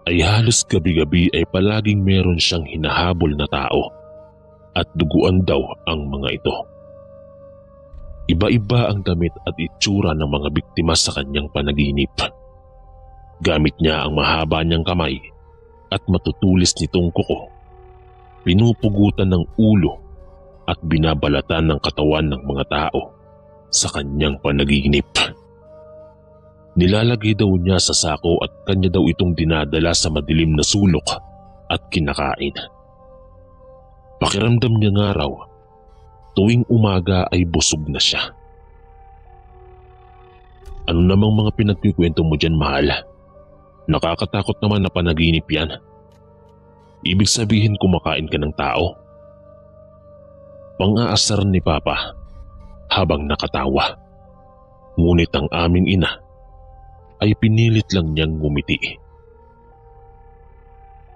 ay halos gabi-gabi ay palaging meron siyang hinahabol na tao at duguan daw ang mga ito. Iba-iba ang damit at itsura ng mga biktima sa kanyang panaginip. Gamit niya ang mahaba niyang kamay at matutulis nitong kuko. Pinupugutan ng ulo at binabalatan ng katawan ng mga tao sa kanyang panaginip. Nilalagay daw niya sa sako at kanya daw itong dinadala sa madilim na sulok at kinakain. Pakiramdam niya nga raw, tuwing umaga ay busog na siya. Ano namang mga pinagkikwento mo dyan, mahal? Nakakatakot naman na panaginip yan. Ibig sabihin kumakain ka ng tao? Pang-aasar ni Papa habang nakatawa. Ngunit ang aming ina ay pinilit lang niyang ngumiti.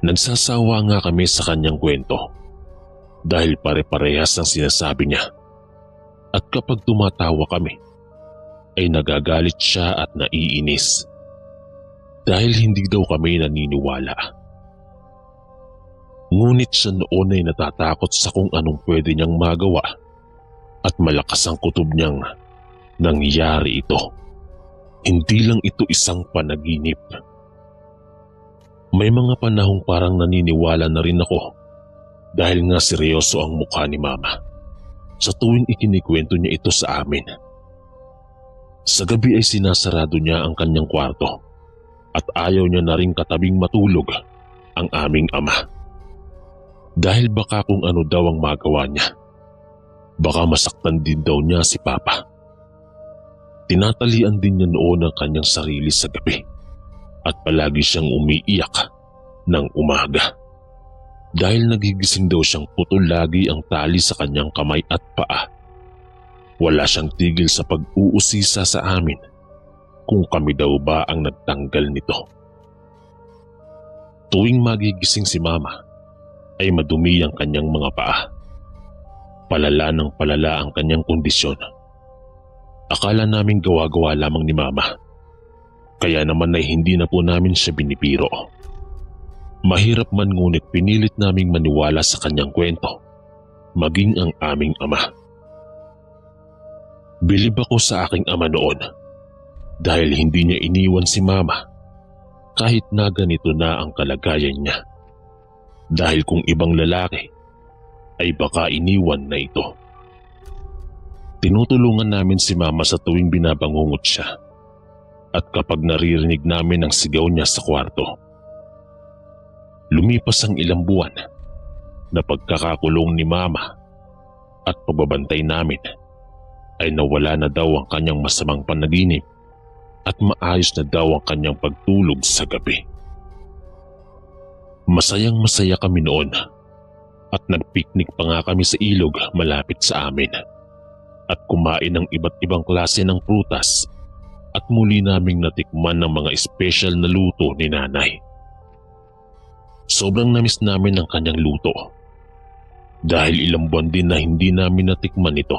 Nagsasawa nga kami sa kanyang kwento dahil pare-parehas ang sinasabi niya. At kapag tumatawa kami, ay nagagalit siya at naiinis dahil hindi daw kami naniniwala. Ngunit siya noon ay natatakot sa kung anong pwede niyang magawa at malakas ang kutob niyang nangyari ito. Hindi lang ito isang panaginip. May mga panahong parang naniniwala na rin ako dahil nga seryoso ang mukha ni Mama sa tuwing ikinikwento niya ito sa amin. Sa gabi ay sinasarado niya ang kanyang kwarto at ayaw niya na rin katabing matulog ang aming ama. Dahil baka kung ano daw ang magawa niya. Baka masaktan din daw niya si Papa. Tinatalian din niya noon ang kanyang sarili sa gabi at palagi siyang umiiyak ng umaga. Dahil nagigising daw siyang putol lagi ang tali sa kanyang kamay at paa. Wala siyang tigil sa pag-uusisa sa amin kung kami daw ba ang nagtanggal nito. Tuwing magigising si Mama ay madumi ang kanyang mga paa. Palala ng palala ang kanyang kondisyon. Akala naming gawa-gawa lamang ni Mama. Kaya naman ay hindi na po namin siya binibiro. Mahirap man ngunit pinilit naming maniwala sa kanyang kwento, maging ang aming ama. Bilib ako sa aking ama noon dahil hindi niya iniwan si Mama kahit na ganito na ang kalagayan niya. Dahil kung ibang lalaki ay baka iniwan na ito. Tinutulungan namin si Mama sa tuwing binabangungot siya at kapag naririnig namin ang sigaw niya sa kwarto. Lumipas ang ilang buwan na pagkakakulong ni Mama at pagbabantay namin ay nawala na daw ang kanyang masamang panaginip at maayos na daw ang kanyang pagtulog sa gabi. Masayang masaya kami noon at nagpiknik pa nga kami sa ilog malapit sa amin at kumain ng iba't ibang klase ng prutas at muli naming natikman ng mga espesyal na luto ni Nanay. Sobrang namiss namin ang kanyang luto dahil ilang buwan din na hindi namin natikman ito.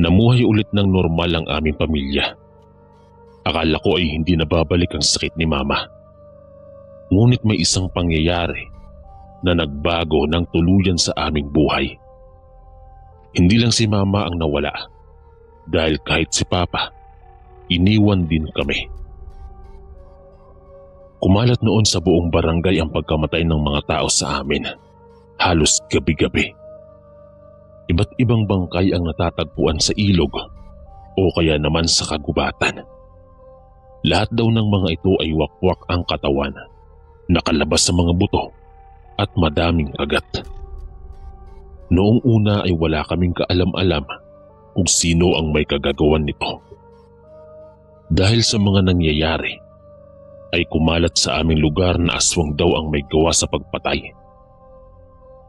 Namuhay ulit ng normal ang aming pamilya. Akala ko ay hindi na babalik ang sakit ni Mama. Ngunit may isang pangyayari na nagbago ng tuluyan sa aming buhay. Hindi lang si Mama ang nawala dahil kahit si Papa, iniwan din kami. Kumalat noon sa buong barangay ang pagkamatay ng mga tao sa amin, halos gabi-gabi. Iba't ibang bangkay ang natatagpuan sa ilog o kaya naman sa kagubatan. Lahat daw ng mga ito ay wakwak ang katawan, nakalabas sa mga buto at madaming agat. Noong una ay wala kaming kaalam-alam kung sino ang may kagagawan nito. Dahil sa mga nangyayari, ay kumalat sa aming lugar na aswang daw ang may gawa sa pagpatay.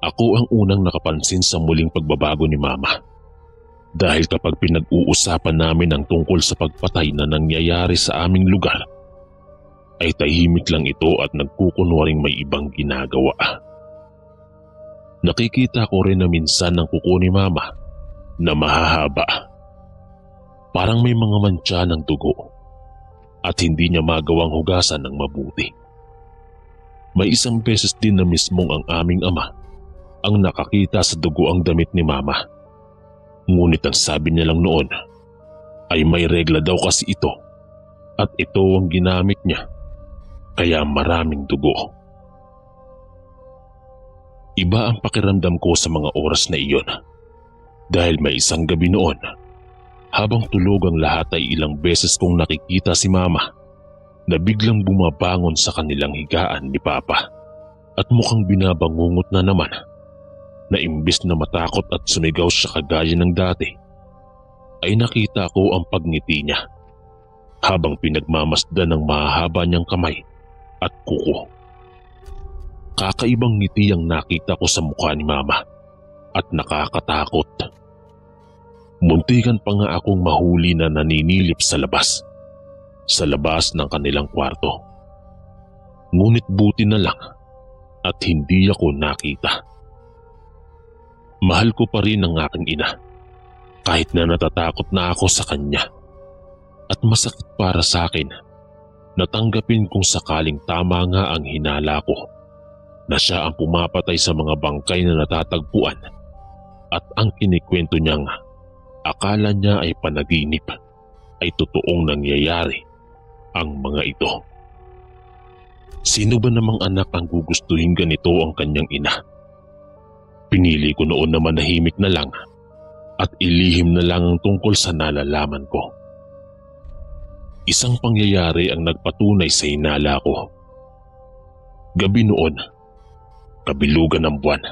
Ako ang unang nakapansin sa muling pagbabago ni Mama. Dahil kapag pinag-uusapan namin ang tungkol sa pagpatay na nangyayari sa aming lugar, ay tahimik lang ito at nagkukunwaring may ibang ginagawa. Nakikita ko rin na minsan ang kuko ni Mama na mahahaba. Parang may mga mantsa ng dugo at hindi niya magawang hugasan ng mabuti. May isang beses din na mismong ang aming ama ang nakakita sa dugo ang damit ni Mama. Ngunit ang sabi niya lang noon ay may regla daw kasi ito at ito ang ginamit niya kaya maraming dugo. Iba ang pakiramdam ko sa mga oras na iyon dahil may isang gabi noon habang tulog ang lahat ay ilang beses kong nakikita si Mama na biglang bumabangon sa kanilang higaan ni Papa at mukhang binabangungot na naman na imbes na matakot at sumigaw siya kagaya ng dati ay nakita ko ang pagngiti niya habang pinagmamasdan ng mahahaba niyang kamay at kuko. Kakaibang ngiti ang nakita ko sa mukha ni Mama at nakakatakot. Muntikan pa nga akong mahuli na naninilip sa labas ng kanilang kwarto. Ngunit buti na lang at hindi ako nakita. Mahal ko pa rin ang aking ina kahit na natatakot na ako sa kanya at masakit para sa akin na tanggapin kung sakaling tama nga ang hinala ko na siya ang pumapatay sa mga bangkay na natatagpuan at ang kinikwento niyang akala niya ay panaginip ay totoong nangyayari ang mga ito. Sino ba namang anak ang gugustuhin ganito ang kanyang ina? Pinili ko noon na manahimik na lang at ilihim na lang ang tungkol sa nalalaman ko. Isang pangyayari ang nagpatunay sa hinala ko. Gabi noon, kabilugan ng buwan.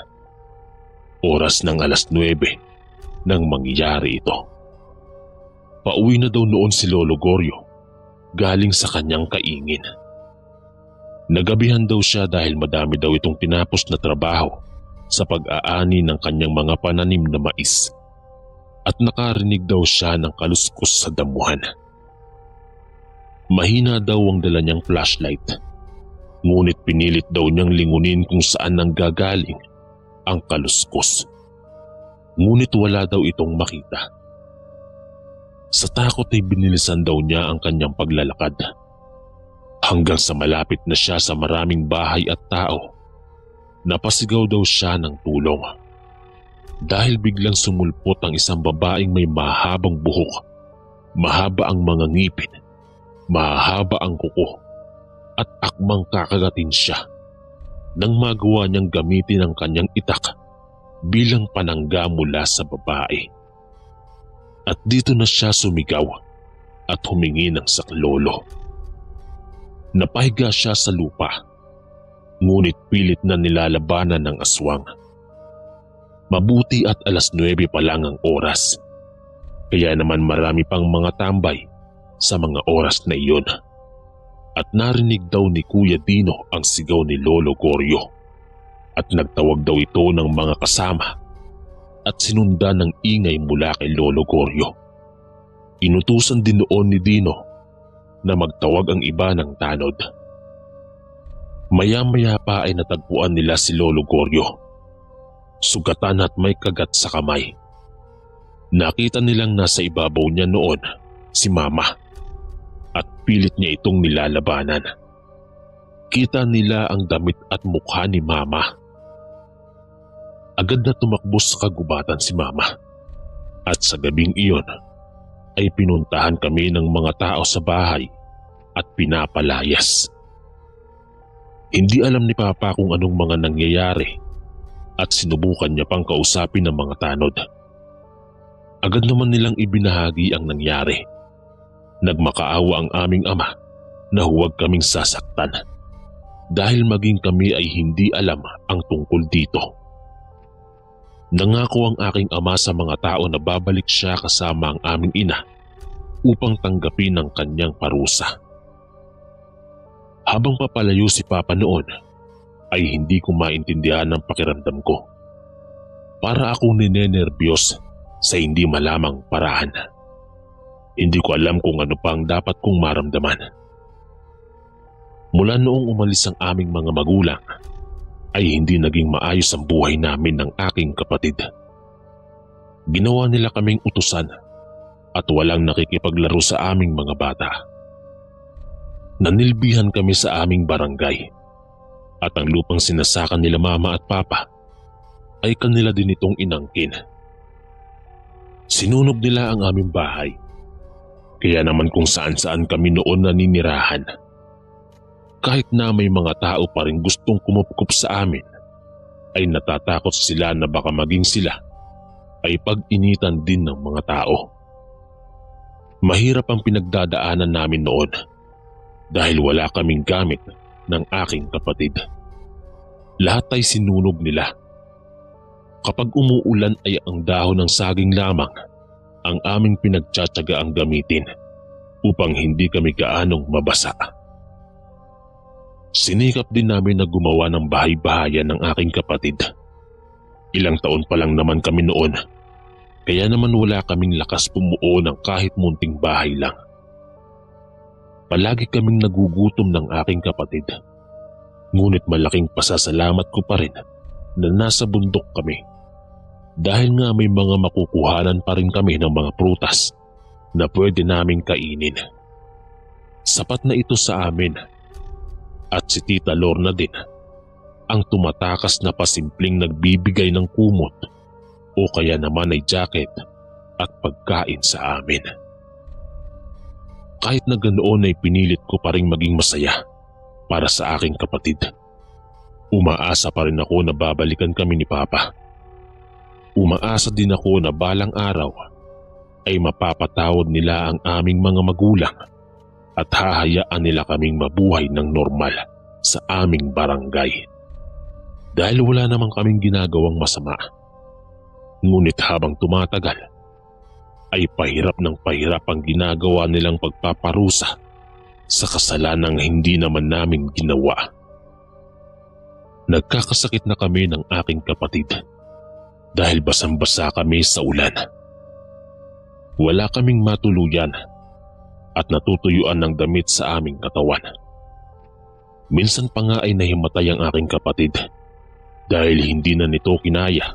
Oras ng 9:00 nang mangyari ito. Pauwi na daw noon si Lolo Goryo galing sa kanyang kaingin. Nagabihan daw siya dahil madami daw itong tinapos na trabaho sa pag-aani ng kanyang mga pananim na mais at nakarinig daw siya ng kaluskos sa damuhan. Mahina daw ang dala niyang flashlight, ngunit pinilit daw niyang lingunin kung saan nanggagaling ang kaluskos. Ngunit wala daw itong makita. Sa takot ay binilisan daw niya ang kanyang paglalakad hanggang sa malapit na siya sa maraming bahay at tao. Napasigaw daw siya ng tulong dahil biglang sumulpot ang isang babaeng may mahabang buhok, mahaba ang mga ngipin, mahaba ang kuko at akmang kakagatin siya nang magawa niyang gamitin ang kanyang itak bilang panangga mula sa babae. At dito na siya sumigaw at humingi ng saklolo. Napahiga siya sa lupa, ngunit pilit na nilalabanan ng aswang. Mabuti at 9:00 pa lang ang oras, kaya naman marami pang mga tambay sa mga oras na iyon. At narinig daw ni Kuya Dino ang sigaw ni Lolo Goryo at nagtawag daw ito ng mga kasama at sinundan ng ingay mula kay Lolo Goryo. Inutusan din noon ni Dino na magtawag ang iba ng tanod. Maya-maya pa ay natagpuan nila si Lolo Goryo. Sugatan at may kagat sa kamay. Nakita nilang nasa ibabaw niya noon si Mama at pilit niya itong nilalabanan. Kita nila ang damit at mukha ni Mama. Agad na tumakbo sa kagubatan si Mama at sa gabing iyon ay pinuntahan kami ng mga tao sa bahay at pinapalayas. Hindi alam ni Papa kung anong mga nangyayari at sinubukan niya pang kausapin ng mga tanod. Agad naman nilang ibinahagi ang nangyari. Nagmakaawa ang aming ama na huwag kaming sasaktan dahil maging kami ay hindi alam ang tungkol dito. Nangako ang aking ama sa mga tao na babalik siya kasama ang aming ina upang tanggapin ang kanyang parusa. Habang papalayo si Papa noon, ay hindi ko maintindihan ang pakiramdam ko. Para akong ninenerbiyos sa hindi malamang paraan. Hindi ko alam kung ano pa ang dapat kong maramdaman. Mula noong umalis ang aming mga magulang, ay hindi naging maayos ang buhay namin ng aking kapatid. Ginawa nila kaming utusan at walang nakikipaglaro sa aming mga bata. Nanilbihan kami sa aming barangay at ang lupang sinasakan nila Mama at Papa ay kanila din itong inangkin. Sinunog nila ang aming bahay. Kaya naman kung saan-saan kami noon naninirahan. Kahit na may mga tao pa rin gustong kumupkup sa amin, ay natatakot sila na baka maging sila ay pag-initan din ng mga tao. Mahirap ang pinagdadaanan namin noon dahil wala kaming gamit ng aking kapatid. Lahat ay sinunog nila. Kapag umuulan ay ang dahon ng saging lamang ang aming pinagtsatsaga ang gamitin upang hindi kami gaanong mabasa. Sinikap din namin na gumawa ng bahay-bahayan ng aking kapatid. Ilang taon pa lang naman kami noon, kaya naman wala kaming lakas bumuo ng kahit munting bahay lang. Palagi kaming nagugutom ng aking kapatid. Ngunit malaking pasasalamat ko pa rin na nasa bundok kami dahil nga may mga makukuhanan pa rin kami ng mga prutas na pwede naming kainin. Sapat na ito sa amin at si Tita Lorna din ang tumatakas na pasimpleng nagbibigay ng kumot o kaya naman ay jacket at pagkain sa amin. Kahit na ganoon ay pinilit ko pa rin maging masaya para sa aking kapatid. Umaasa pa rin ako na babalikan kami ni Papa. Umaasa din ako na balang araw ay mapapatawad nila ang aming mga magulang at hahayaan nila kaming mabuhay ng normal sa aming barangay. Dahil wala namang kaming ginagawang masama. Ngunit habang tumatagal, ay pahirap ng pahirap ang ginagawa nilang pagpaparusa sa kasalanang hindi naman namin ginawa. Nagkakasakit na kami ng aking kapatid dahil basang-basa kami sa ulan. Wala kaming matuluyan at natutuyuan ng damit sa aming katawan. Minsan pa nga ay nahimatay ang aking kapatid dahil hindi na nito kinaya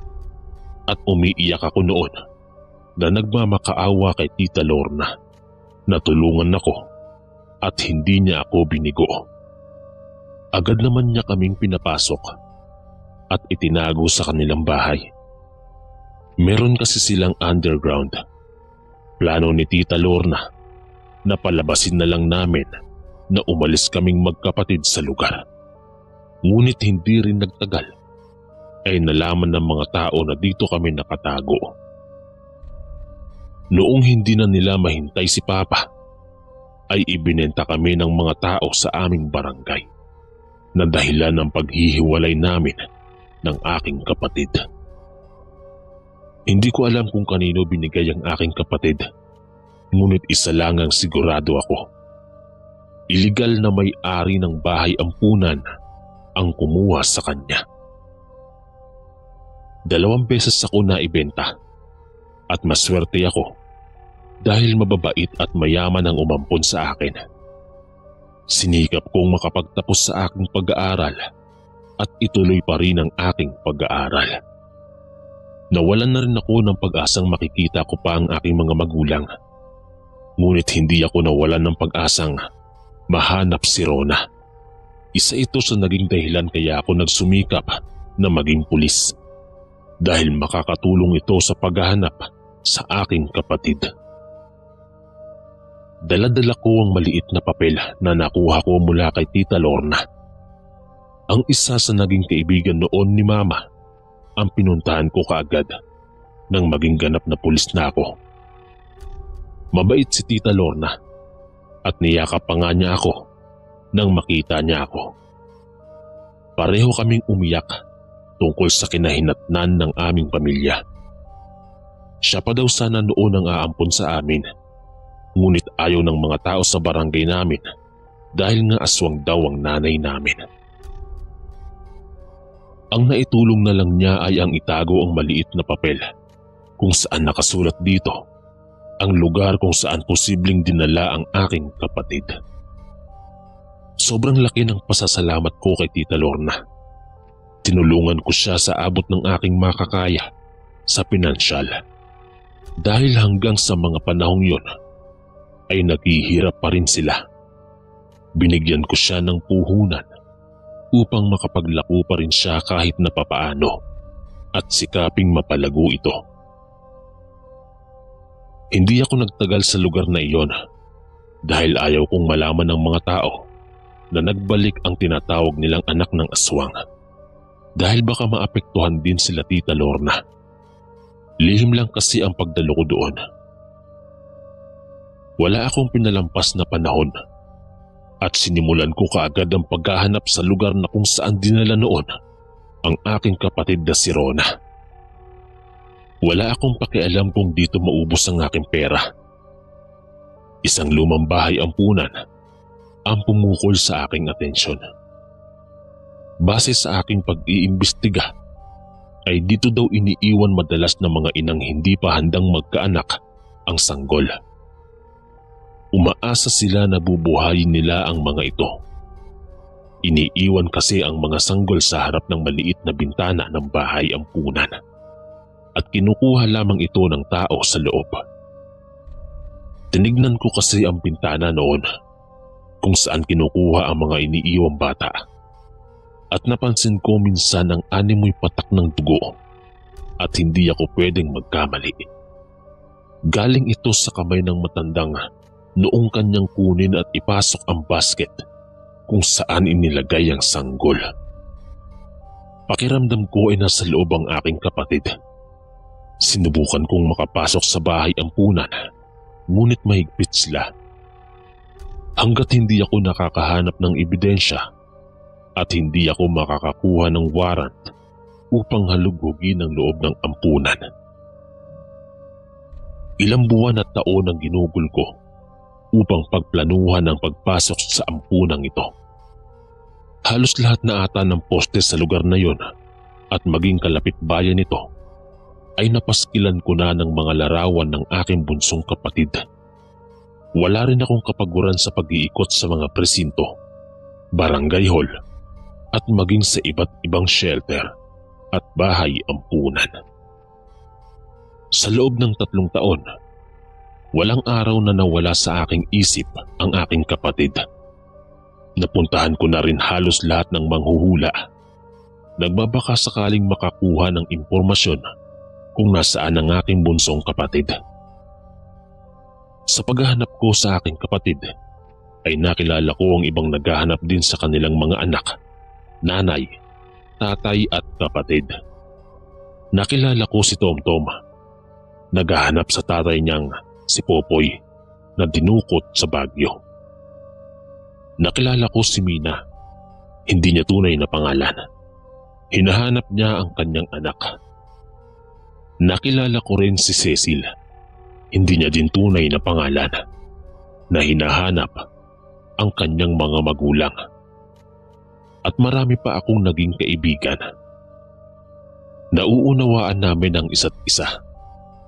at umiiyak ako noon na nagmamakaawa kay Tita Lorna na tulungan ako at hindi niya ako binigo. Agad naman niya kaming pinapasok at itinago sa kanilang bahay. Meron kasi silang underground. Plano ni Tita Lorna na palabasin na lang namin na umalis kaming magkapatid sa lugar. Ngunit hindi rin nagtagal ay nalaman ng mga tao na dito kami nakatago. Noong hindi na nila mahintay si Papa, ay ibinenta kami ng mga tao sa aming barangay na dahilan ng paghihiwalay namin ng aking kapatid. Hindi ko alam kung kanino binigay ang aking kapatid, ngunit isa lang ang sigurado ako. Iligal na may-ari ng bahay ampunan ang kumuha sa kanya. 2 beses ako naibenta at maswerte ako dahil mababait at mayaman ang umampon sa akin. Sinikap kong makapagtapos sa aking pag-aaral at ituloy pa rin ang aking pag-aaral. Nawalan na rin ako ng pag-asang makikita ko pa ang aking mga magulang. Ngunit hindi ako nawalan ng pag-asang mahanap si Rona. Isa ito sa naging dahilan kaya ako nagsumikap na maging pulis. Dahil makakatulong ito sa paghahanap sa aking kapatid. Dala-dala ko ang maliit na papel na nakuha ko mula kay Tita Lorna. Ang isa sa naging kaibigan noon ni Mama ang pinuntahan ko kaagad nang maging ganap na pulis na ako. Mabait si Tita Lorna at niyakap pa nga niya ako nang makita niya ako. Pareho kaming umiyak tungkol sa kinahinatnan ng aming pamilya. Siya pa daw sana noon ang aampon sa amin, ngunit ayaw ng mga tao sa barangay namin dahil nga aswang daw ang nanay namin. Ang naitulong na lang niya ay ang itago ang maliit na papel kung saan nakasulat dito ang lugar kung saan posibleng dinala ang aking kapatid. Sobrang laki ng pasasalamat ko kay Tita Lorna. Tinulungan ko siya sa abot ng aking makakaya sa pinansyal. Dahil hanggang sa mga panahong yon ay naghihirap pa rin sila. Binigyan ko siya ng puhunan upang makapaglako pa rin siya kahit na papaano at sikaping mapalago ito. Hindi ako nagtagal sa lugar na iyon dahil ayaw kong malaman ng mga tao na nagbalik ang tinatawag nilang anak ng aswang dahil baka maapektuhan din sila Tita Lorna. Lihim lang kasi ang pagdalo ko doon. Wala akong pinalampas na panahon at sinimulan ko kaagad ang paghahanap sa lugar na kung saan dinala noon ang aking kapatid na si Rona. Wala akong pakialam kung dito maubos ang aking pera. Isang lumang bahay ampunan ang pumukol sa aking atensyon. Base sa aking pag-iimbestiga, ay dito daw iniiwan madalas ng mga inang hindi pa handang magkaanak ang sanggol. Umaasa sila na bubuhayin nila ang mga ito. Iniiwan kasi ang mga sanggol sa harap ng maliit na bintana ng bahay ampunan at kinukuha lamang ito ng tao sa loob. Tinignan ko kasi ang bintana noon kung saan kinukuha ang mga iniiwang bata at napansin ko minsan ang animoy patak ng dugo at hindi ako pwedeng magkamali. Galing ito sa kamay ng matandang noong kanyang kunin at ipasok ang basket kung saan inilagay ang sanggol. Pakiramdam ko ay nasa loob ang aking kapatid. Sinubukan kong makapasok sa bahay ampunan, ngunit mahigpit sila. Hanggat hindi ako nakakahanap ng ebidensya at hindi ako makakakuha ng warrant upang halugugin ang loob ng ampunan. Ilang buwan at taon ang ginugol ko upang pagplanuhan ang pagpasok sa ampunang ito. Halos lahat na ata ng poste sa lugar na yon at maging kalapit bayan nito ay napaskilan ko na ng mga larawan ng aking bunsong kapatid. Wala rin akong kapaguran sa pag-iikot sa mga presinto, barangay hall at maging sa iba't ibang shelter at bahay ampunan. Sa loob ng 3 taon, walang araw na nawala sa aking isip ang aking kapatid. Napuntahan ko na rin halos lahat ng manghuhula. Nagbabaka sakaling makakuha ng impormasyon kung nasaan ang aking bunsong kapatid. Sa paghahanap ko sa aking kapatid, ay nakilala ko ang ibang naghahanap din sa kanilang mga anak, nanay, tatay at kapatid. Nakilala ko si Tomtom. Naghahanap sa tatay niyang si Popoy na dinukot sa Baguio. Nakilala ko si Mina. Hindi niya tunay na pangalan. Hinahanap niya ang kanyang anak. Nakilala ko rin si Cecil. Hindi niya din tunay na pangalan na hinahanap ang kanyang mga magulang. At marami pa akong naging kaibigan. Nauunawaan namin ang isa't isa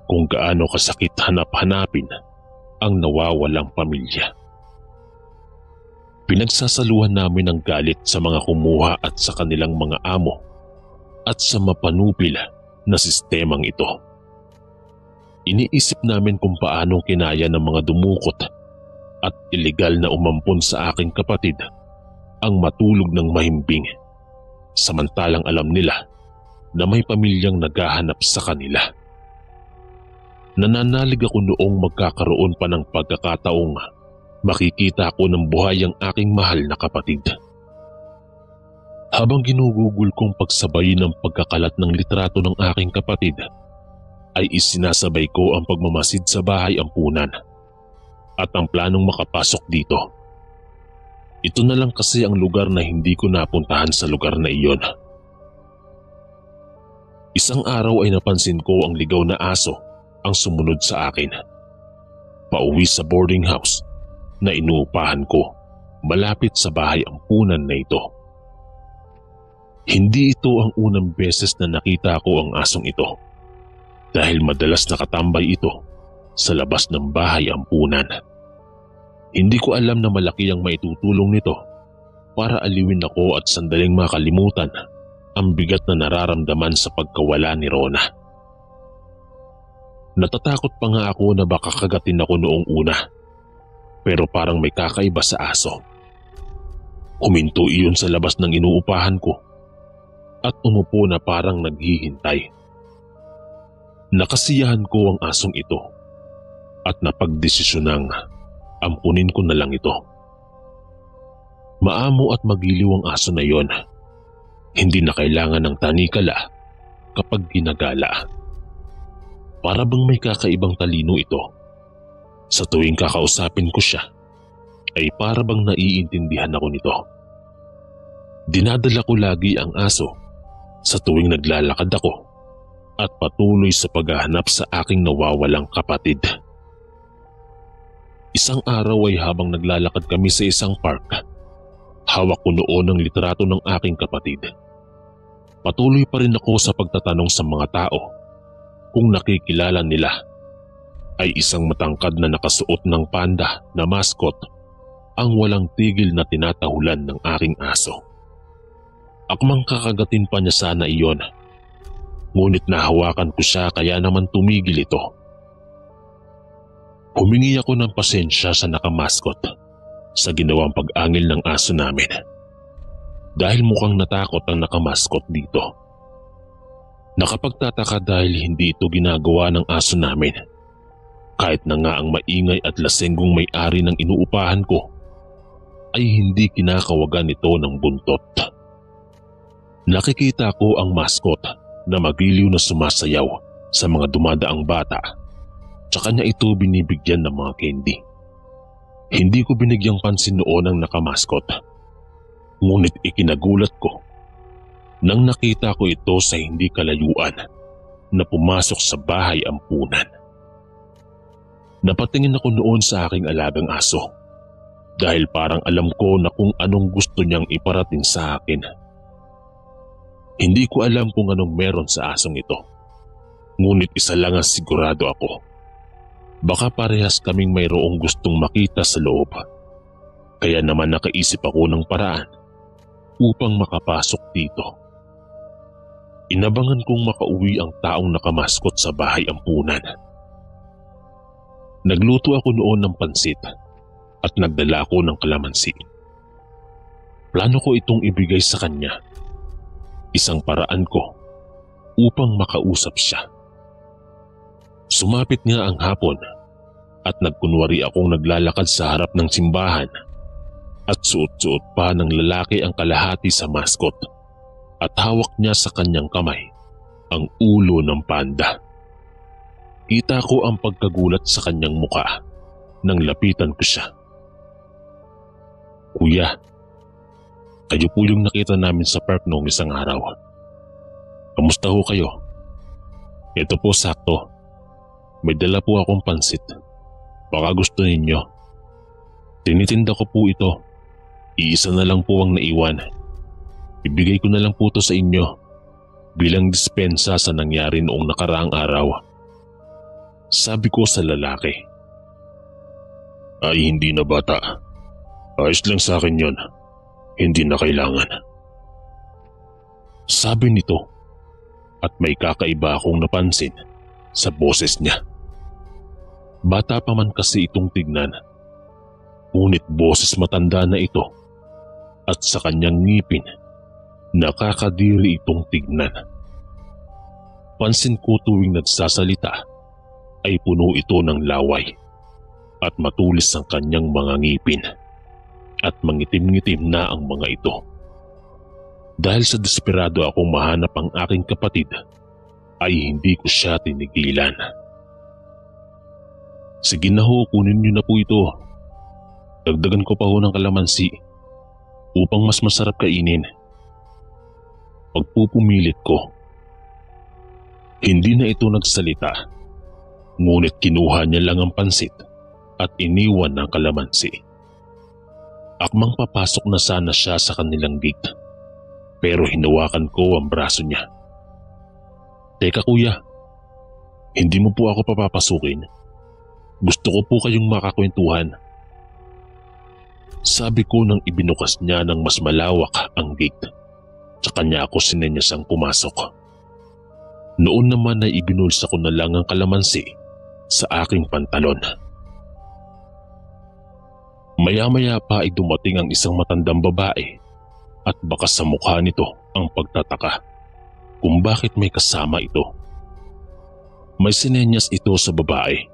kung gaano kasakit hanap-hanapin ang nawawalang pamilya. Pinagsasaluhan namin ang galit sa mga kumuha at sa kanilang mga amo at sa mapanupil na sistemang ito. Iniisip namin kung paano kinaya ng mga dumukot at ilegal na umampon sa aking kapatid ang matulog ng mahimbing, samantalang alam nila na may pamilyang naghahanap sa kanila. Nananalig ako noong magkakaroon pa ng pagkakataong makikita ko ng buhay ang aking mahal na kapatid. Habang ginugugol kong pagsabayin ang pagkakalat ng litrato ng aking kapatid, ay isinasabay ko ang pagmamasid sa bahay ampunan at ang planong makapasok dito. Ito na lang kasi ang lugar na hindi ko napuntahan sa lugar na iyon. Isang araw ay napansin ko ang ligaw na aso ang sumunod sa akin, pauwi sa boarding house na inuupahan ko malapit sa bahay ampunan na ito. Hindi ito ang unang beses na nakita ko ang asong ito dahil madalas nakatambay ito sa labas ng bahay ampunan. Hindi ko alam na malaki ang maitutulong nito para aliwin ako at sandaling makalimutan ang bigat na nararamdaman sa pagkawala ni Rona. Natatakot pa nga ako na baka kagatin ako noong una, pero parang may kakaiba sa aso. Huminto iyon sa labas ng inuupahan ko at umupo na parang naghihintay. Nakasiyahan ko ang asong ito at napagdesisyonang ampunin ko na lang ito. Maamo at magiliw ang aso na yon. Hindi na kailangan ng tanikala kapag ginagala. Para bang may kakaibang talino ito. Sa tuwing kakausapin ko siya, ay para bang naiintindihan ako nito. Dinadala ko lagi ang aso sa tuwing naglalakad ako at patuloy sa paghahanap sa aking nawawalang kapatid. Isang araw ay habang naglalakad kami sa isang park, hawak ko noon ang litrato ng aking kapatid. Patuloy pa rin ako sa pagtatanong sa mga tao kung nakikilala nila ay isang matangkad na nakasuot ng panda na mascot ang walang tigil na tinatahulan ng aking aso. Akmang kakagatin pa niya sana iyon, ngunit nahawakan ko siya kaya naman tumigil ito. Humingi ako ng pasensya sa nakamaskot sa ginawang pag-angil ng aso namin dahil mukhang natakot ang nakamaskot dito. Nakapagtataka dahil hindi ito ginagawa ng aso namin kahit na nga ang maingay at lasenggong may-ari ng inuupahan ko ay hindi kinakawagan ito ng buntot. Nakikita ko ang mascot na magiliw na sumasayaw sa mga dumadaang bata tsaka niya ito binibigyan ng mga candy. Hindi ko binigyang pansin noon ang nakamaskot, ngunit ikinagulat ko nang nakita ko ito sa hindi kalayuan na pumasok sa bahay ampunan. Napatingin ako noon sa aking alagang aso dahil parang alam ko na kung anong gusto niyang iparating sa akin. Hindi ko alam kung anong meron sa asong ito, ngunit isa lang ang sigurado ako. Baka parehas kaming mayroong gustong makita sa loob. Kaya naman nakaisip ako ng paraan upang makapasok dito. Inabangan kong makauwi ang taong nakamaskot sa bahay ampunan. Nagluto ako noon ng pansit at nagdala ako ng kalamansi. Plano ko itong ibigay sa kanya. Isang paraan ko upang makausap siya. Sumapit nga ang hapon at nagkunwari akong naglalakad sa harap ng simbahan at suot-suot pa ng lalaki ang kalahati sa maskot at hawak niya sa kanyang kamay ang ulo ng panda. Kita ko ang pagkagulat sa kanyang muka nang lapitan ko siya. Kuya, kayo po yung nakita namin sa park noong isang araw. Kamusta ho kayo? Ito po sakto. May dala po akong pansit. Baka gusto ninyo. Tinitinda ko po ito. Iisa na lang po ang naiwan. Ibigay ko na lang po ito sa inyo bilang dispensa sa nangyari noong nakaraang araw. Sabi ko sa lalaki. Ay hindi na bata. Ayos lang sa akin yon. Hindi na kailangan. Sabi nito at may kakaiba akong napansin sa boses niya. Bata pa man kasi itong tignan, ngunit boses matanda na ito at sa kanyang ngipin nakakadiri itong tignan. Pansin ko tuwing nagsasalita ay puno ito ng laway at matulis ang kanyang mga ngipin at mangitim-ngitim na ang mga ito. Dahil sa desperado akong mahanap ang aking kapatid ay hindi ko siya tinigilan. Sige na ho, kunin niyo na po ito. Dagdagan ko pa ho ng kalamansi upang mas masarap kainin. Pagpupumilit ko. Hindi na ito nagsalita, ngunit kinuha niya lang ang pansit at iniwan ng kalamansi. Akmang papasok na sana siya sa kanilang gate, pero hinawakan ko ang braso niya. Teka kuya, hindi mo po ako papapasukin. Gusto ko po kayong makakwentuhan. Sabi ko nang ibinukas niya ng mas malawak ang gate. Sa kanya ako sinenyasang pumasok. Noon naman ay ibinulsa ko na lang ang kalamansi sa aking pantalon. Maya-maya pa ay dumating ang isang matandang babae at baka sa mukha nito ang pagtataka kung bakit may kasama ito. May sinenyas ito sa babae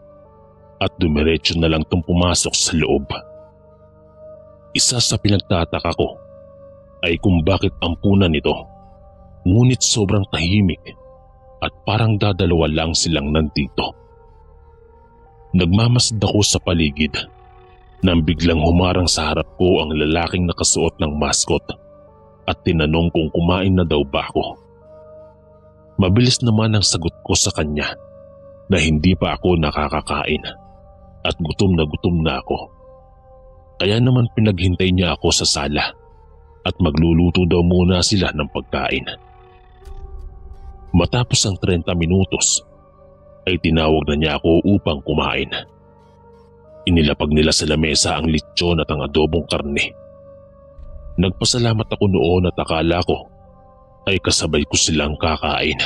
at dumiretso na lang itong pumasok sa loob. Isa sa pinagtataka ko ay kung bakit ampunan nito, ngunit sobrang tahimik at parang dadalawa lang silang nandito. Nagmamasd ako sa paligid nang biglang humarang sa harap ko ang lalaking nakasuot ng maskot at tinanong kung kumain na daw ba ako. Mabilis naman ang sagot ko sa kanya na hindi pa ako nakakakain at gutom na ako. Kaya naman pinaghintay niya ako sa sala at magluluto daw muna sila ng pagkain. Matapos ang 30 minutos ay tinawag na niya ako upang kumain. Inilapag nila sa lamesa ang lechon at ang adobong karne. Nagpasalamat ako noon at akala ko ay kasabay ko silang kakain.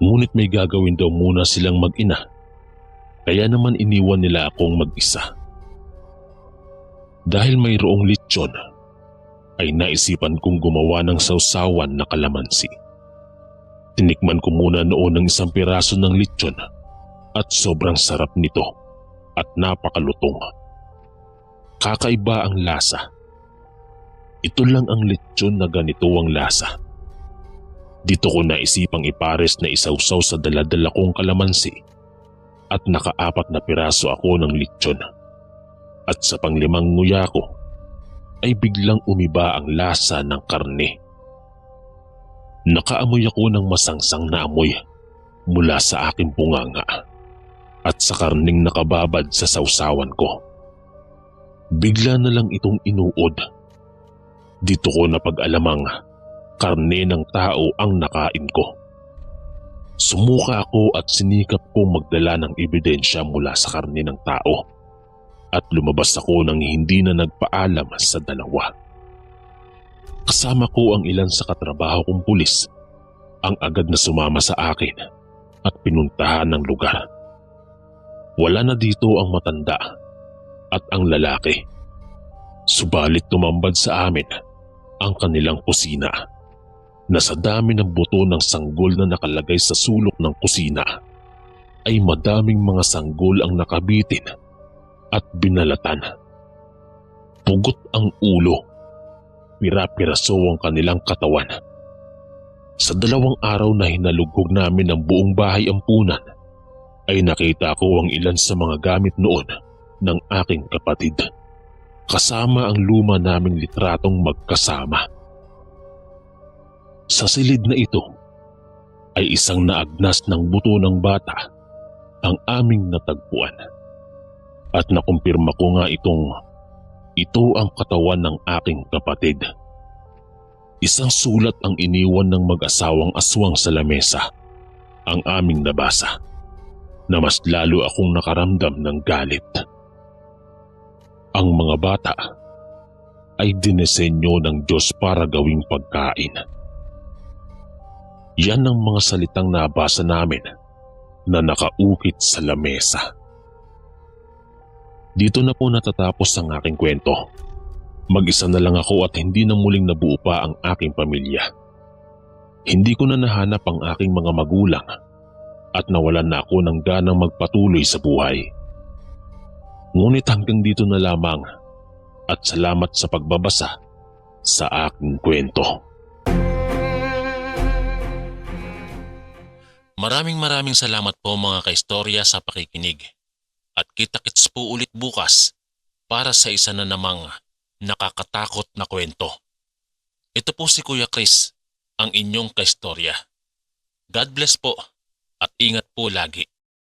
Ngunit may gagawin daw muna silang mag-ina, kaya naman iniwan nila akong mag-isa. Dahil mayroong lechon, ay naisipan kong gumawa ng sausawan na kalamansi. Tinikman ko muna noon ng isang piraso ng lechon at sobrang sarap nito at napakalutong. Kakaiba ang lasa. Ito lang ang lechon na ganito ang lasa. Dito ko naisipang ipares na isawsaw sa daladala kong kalamansi at naka-4 na piraso ako ng lechon. At sa panglimang nguya ko ay biglang umiba ang lasa ng karne. Nakaamoy ako ng masangsang na amoy mula sa aking bunganga at sa karning nakababad sa sausawan ko. Bigla na lang itong inuod. Dito ko napag-alamang karne ng tao ang nakain ko. Sumuka ako at sinikap kong magdala ng ebidensya mula sa karne ng tao at lumabas ako nang hindi na nagpaalam sa dalawa. Kasama ko ang ilan sa katrabaho kong pulis ang agad na sumama sa akin at pinuntahan ng lugar. Wala na dito ang matanda at ang lalaki. Subalit tumambad sa amin ang kanilang kusina na sa dami ng buto ng sanggol na nakalagay sa sulok ng kusina ay madaming mga sanggol ang nakabitin at binalatan. Pugot ang ulo, pira-piraso ang kanilang katawan. Sa 2 araw na hinalughog namin ang buong bahay ampunan ay nakita ko ang ilan sa mga gamit noon ng aking kapatid. Kasama ang luma naming litratong magkasama. Sa silid na ito ay isang naagnas ng buto ng bata ang aming natagpuan. At nakumpirma ko nga ito ang katawan ng aking kapatid. Isang sulat ang iniwan ng mag-asawang aswang sa lamesa, ang aming nabasa, na mas lalo akong nakaramdam ng galit. Ang mga bata ay dinesenyo ng Diyos para gawing pagkain. Yan ang mga salitang nabasa namin na nakaukit sa lamesa. Dito na po natatapos ang aking kwento. Mag-isa na lang ako at hindi na muling nabuo pa ang aking pamilya. Hindi ko na nahanap ang aking mga magulang at nawalan na ako ng ganang magpatuloy sa buhay. Ngunit hanggang dito na lamang at salamat sa pagbabasa sa aking kwento.
Maraming salamat po mga kaistorya sa pakikinig. At kita-kits po ulit bukas para sa isa na namang nakakatakot na kwento. Ito po si Kuya Chris, ang inyong kaistorya. God bless po at ingat po lagi.